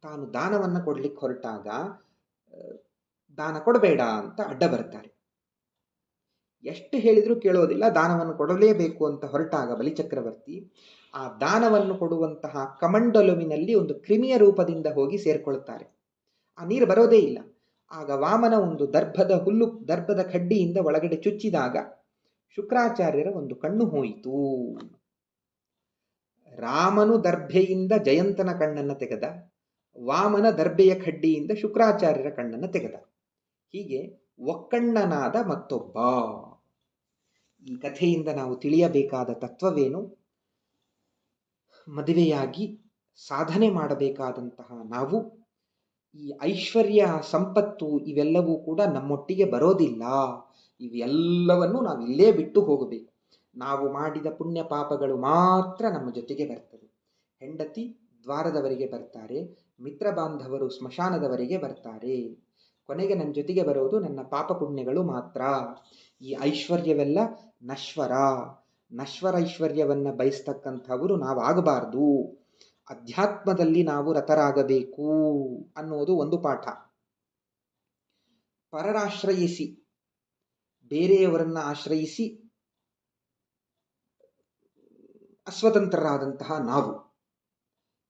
ತಾನು ದಾನವನ್ನು ಕೊಡ್ಲಿಕ್ಕೆ ಹೊರಟಾಗ ದಾನ ಕೊಡಬೇಡ ಅಂತ ಅಡ್ಡ ಬರ್ತಾರೆ. ಎಷ್ಟು ಹೇಳಿದರೂ ಕೇಳೋದಿಲ್ಲ, ದಾನವನ್ನು ಕೊಡಲೇಬೇಕು ಅಂತ ಹೊರಟಾಗ ಬಲಿಚಕ್ರವರ್ತಿ ಆ ದಾನವನ್ನು ಕೊಡುವಂತಹ ಕಮಂಡಲುವಿನಲ್ಲಿ ಒಂದು ಕ್ರಿಮಿಯ ರೂಪದಿಂದ ಹೋಗಿ ಸೇರ್ಕೊಳ್ತಾರೆ. ಆ ನೀರು ಬರೋದೇ ಇಲ್ಲ. ಆಗ ವಾಮನ ಒಂದು ದರ್ಭದ ಕಡ್ಡಿಯಿಂದ ಒಳಗಡೆ ಚುಚ್ಚಿದಾಗ ಶುಕ್ರಾಚಾರ್ಯರ ಒಂದು ಕಣ್ಣು ಹೋಯಿತು. ರಾಮನು ದರ್ಭೆಯಿಂದ ಜಯಂತನ ಕಣ್ಣನ್ನು ತೆಗೆದ, ವಾಮನ ದರ್ಭೆಯ ಕಡ್ಡಿಯಿಂದ ಶುಕ್ರಾಚಾರ್ಯರ ಕಣ್ಣನ್ನು ತೆಗೆದ. ಹೀಗೆ ಒಕ್ಕಣ್ಣನಾದ ಮತ್ತೊಬ್ಬ. ಈ ಕಥೆಯಿಂದ ನಾವು ತಿಳಿಯಬೇಕಾದ ತತ್ವವೇನು? ಮದುವೆಯಾಗಿ ಸಾಧನೆ ಮಾಡಬೇಕಾದಂತಹ ನಾವು ಈ ಐಶ್ವರ್ಯ, ಸಂಪತ್ತು ಇವೆಲ್ಲವೂ ಕೂಡ ನಮ್ಮೊಟ್ಟಿಗೆ ಬರೋದಿಲ್ಲ. ಇವೆಲ್ಲವನ್ನು ನಾವು ಇಲ್ಲೇ ಬಿಟ್ಟು ಹೋಗಬೇಕು. ನಾವು ಮಾಡಿದ ಪುಣ್ಯ ಪಾಪಗಳು ಮಾತ್ರ ನಮ್ಮ ಜೊತೆಗೆ ಬರ್ತದೆ. ಹೆಂಡತಿ ದ್ವಾರದವರೆಗೆ ಬರ್ತಾರೆ, ಮಿತ್ರ ಬಾಂಧವರು ಸ್ಮಶಾನದವರೆಗೆ ಬರ್ತಾರೆ. ಕೊನೆಗೆ ನನ್ನ ಜೊತೆಗೆ ಬರೋದು ನನ್ನ ಪಾಪ ಪುಣ್ಯಗಳು ಮಾತ್ರ. ಈ ಐಶ್ವರ್ಯವೆಲ್ಲ ನಶ್ವರ. ನಶ್ವರ ಐಶ್ವರ್ಯವನ್ನ ಬಯಸ್ತಕ್ಕಂಥವರು ನಾವಾಗಬಾರ್ದು. ಅಧ್ಯಾತ್ಮದಲ್ಲಿ ನಾವು ರತರಾಗಬೇಕು ಅನ್ನೋದು ಒಂದು ಪಾಠ. ಪರರಾಶ್ರಯಿಸಿ, ಬೇರೆಯವರನ್ನ ಆಶ್ರಯಿಸಿ ಅಸ್ವತಂತ್ರರಾದಂತಹ ನಾವು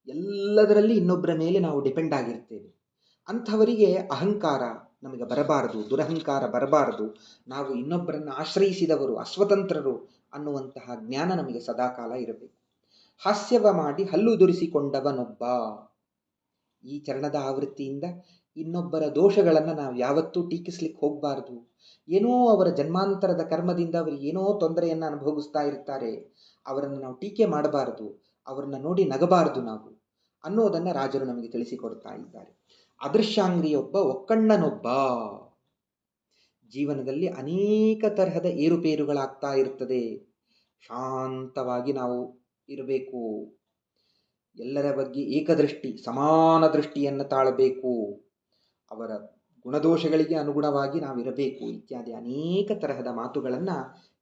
ಎಲ್ಲದರಲ್ಲಿ ಇನ್ನೊಬ್ಬರ ಮೇಲೆ ನಾವು ಡಿಪೆಂಡ್ ಆಗಿರ್ತೇವೆ. ಅಂಥವರಿಗೆ ಅಹಂಕಾರ ನಮಗೆ ಬರಬಾರದು, ದುರಹಂಕಾರ ಬರಬಾರದು. ನಾವು ಇನ್ನೊಬ್ಬರನ್ನು ಆಶ್ರಯಿಸಿದವರು ಅಸ್ವತಂತ್ರರು ಅನ್ನುವಂತಹ ಜ್ಞಾನ ನಮಗೆ ಸದಾಕಾಲ ಇರಬೇಕು. ಹಾಸ್ಯವ ಮಾಡಿ ಹಲ್ಲು ದುರಿಸಿಕೊಂಡವನೊಬ್ಬ. ಈ ಚರಣದ ಆವೃತ್ತಿಯಿಂದ ಇನ್ನೊಬ್ಬರ ದೋಷಗಳನ್ನು ನಾವು ಯಾವತ್ತೂ ಟೀಕಿಸ್ಲಿಕ್ಕೆ ಹೋಗಬಾರ್ದು. ಏನೋ ಅವರ ಜನ್ಮಾಂತರದ ಕರ್ಮದಿಂದ ಅವರು ಏನೋ ತೊಂದರೆಯನ್ನು ಅನುಭವಿಸ್ತಾ ಇರ್ತಾರೆ, ಅವರನ್ನು ನಾವು ಟೀಕೆ ಮಾಡಬಾರದು, ಅವರನ್ನು ನೋಡಿ ನಗಬಾರದು ನಾವು ಅನ್ನೋದನ್ನು ರಾಜರು ನಮಗೆ ತಿಳಿಸಿಕೊಡ್ತಾ ಇದ್ದಾರೆ. ಅದೃಶ್ಯಾಂಗ್ರಿಯೊಬ್ಬ ಒಕ್ಕಣ್ಣನೊಬ್ಬ. ಜೀವನದಲ್ಲಿ ಅನೇಕ ತರಹದ ಏರುಪೇರುಗಳಾಗ್ತಾ ಇರ್ತದೆ. ಶಾಂತವಾಗಿ ನಾವು ಇರಬೇಕು. ಎಲ್ಲರ ಬಗ್ಗೆ ಏಕದೃಷ್ಟಿ, ಸಮಾನ ದೃಷ್ಟಿಯನ್ನು ತಾಳಬೇಕು. ಅವರ ಗುಣದೋಷಗಳಿಗೆ ಅನುಗುಣವಾಗಿ ನಾವಿರಬೇಕು. ಇತ್ಯಾದಿ ಅನೇಕ ತರಹದ ಮಾತುಗಳನ್ನು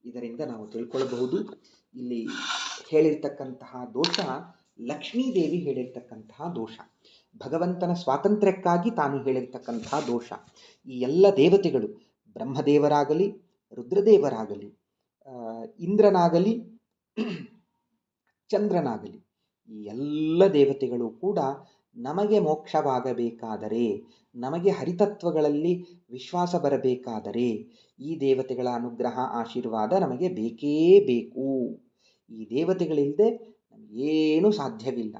ಇದರಿಂದ ನಾವು ತಿಳ್ಕೊಳ್ಬಹುದು. ಇಲ್ಲಿ ಹೇಳಿರ್ತಕ್ಕಂತಹ ದೋಷ ಲಕ್ಷ್ಮೀದೇವಿ ಹೇಳಿರ್ತಕ್ಕಂತಹ ದೋಷ, ಭಗವಂತನ ಸ್ವಾತಂತ್ರ್ಯಕ್ಕಾಗಿ ತಾನು ಹೇಳಿರ್ತಕ್ಕಂತಹ ದೋಷ. ಈ ಎಲ್ಲ ದೇವತೆಗಳು, ಬ್ರಹ್ಮದೇವರಾಗಲಿ, ರುದ್ರದೇವರಾಗಲಿ, ಇಂದ್ರನಾಗಲಿ, ಚಂದ್ರನಾಗಲಿ, ಈ ಎಲ್ಲ ದೇವತೆಗಳು ಕೂಡ ನಮಗೆ ಮೋಕ್ಷವಾಗಬೇಕಾದರೆ, ನಮಗೆ ಹರಿತತ್ವಗಳಲ್ಲಿ ವಿಶ್ವಾಸ ಬರಬೇಕಾದರೆ ಈ ದೇವತೆಗಳ ಅನುಗ್ರಹ, ಆಶೀರ್ವಾದ ನಮಗೆ ಬೇಕೇ ಬೇಕು. ಈ ದೇವತೆಗಳಿಲ್ಲದೆ ನಮಗೇನೂ ಸಾಧ್ಯವಿಲ್ಲ.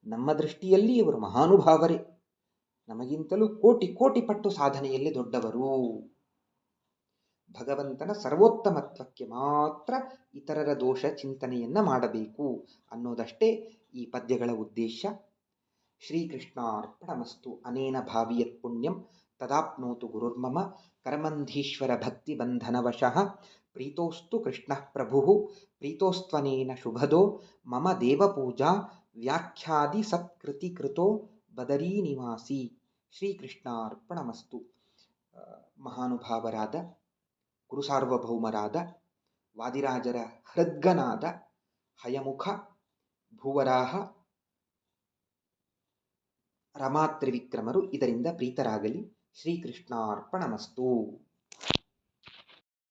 ನಮ್ಮ ದೃಷ್ಟಿಯಲ್ಲಿ ಇವರು ಮಹಾನುಭಾವರೇ, ನಮಗಿಂತಲೂ ಕೋಟಿ ಕೋಟಿ ಪಟ್ಟು ಸಾಧನೆಯಲ್ಲಿ ದೊಡ್ಡವರು. ಭಗವಂತನ ಸರ್ವೋತ್ತಮತ್ವಕ್ಕೆ ಮಾತ್ರ ಇತರರ ದೋಷ ಚಿಂತನೆಯನ್ನ ಮಾಡಬೇಕು ಅನ್ನೋದಷ್ಟೇ ಈ ಪದ್ಯಗಳ ಉದ್ದೇಶ. ಶ್ರೀಕೃಷ್ಣಾರ್ಪಣಮಸ್ತು. ಅನೇನ ಭಾವಿಯತ್ ಪುಣ್ಯಂ ತದಾಪ್ನೋತು ಗುರುರ್ಮಮ ಕರ್ಮಂಧೀಶ್ವರ ಭಕ್ತಿ ಬಂಧನವಶಃ ಪ್ರೀತೋಸ್ತು ಕೃಷ್ಣ ಪ್ರಭು ಪ್ರೀತೋಸ್ತ್ವನೇನ ಶುಭದೋ ಮಮ ದೇವಪೂಜಾ ವ್ಯಾಖ್ಯಾದಿ ಸತ್ಕೃತಿ ಕೃತೋ ಬದರೀ ನಿವಾಸಿ. ಶ್ರೀಕೃಷ್ಣಾರ್ಪಣಮಸ್ತು. ಮಹಾನುಭಾವರಾದ ಗುರುಸಾರ್ವಭೌಮರಾದ ವಾದಿರಾಜರ ಹೃದ್ಗನಾದ ಹಯಮುಖ ಭೂವರಾಹ ರಮಾತ್ರಿವಿಕ್ರಮರು ಇದರಿಂದ ಪ್ರೀತರಾಗಲಿ. ಶ್ರೀಕೃಷ್ಣಾರ್ಪಣಮಸ್ತು.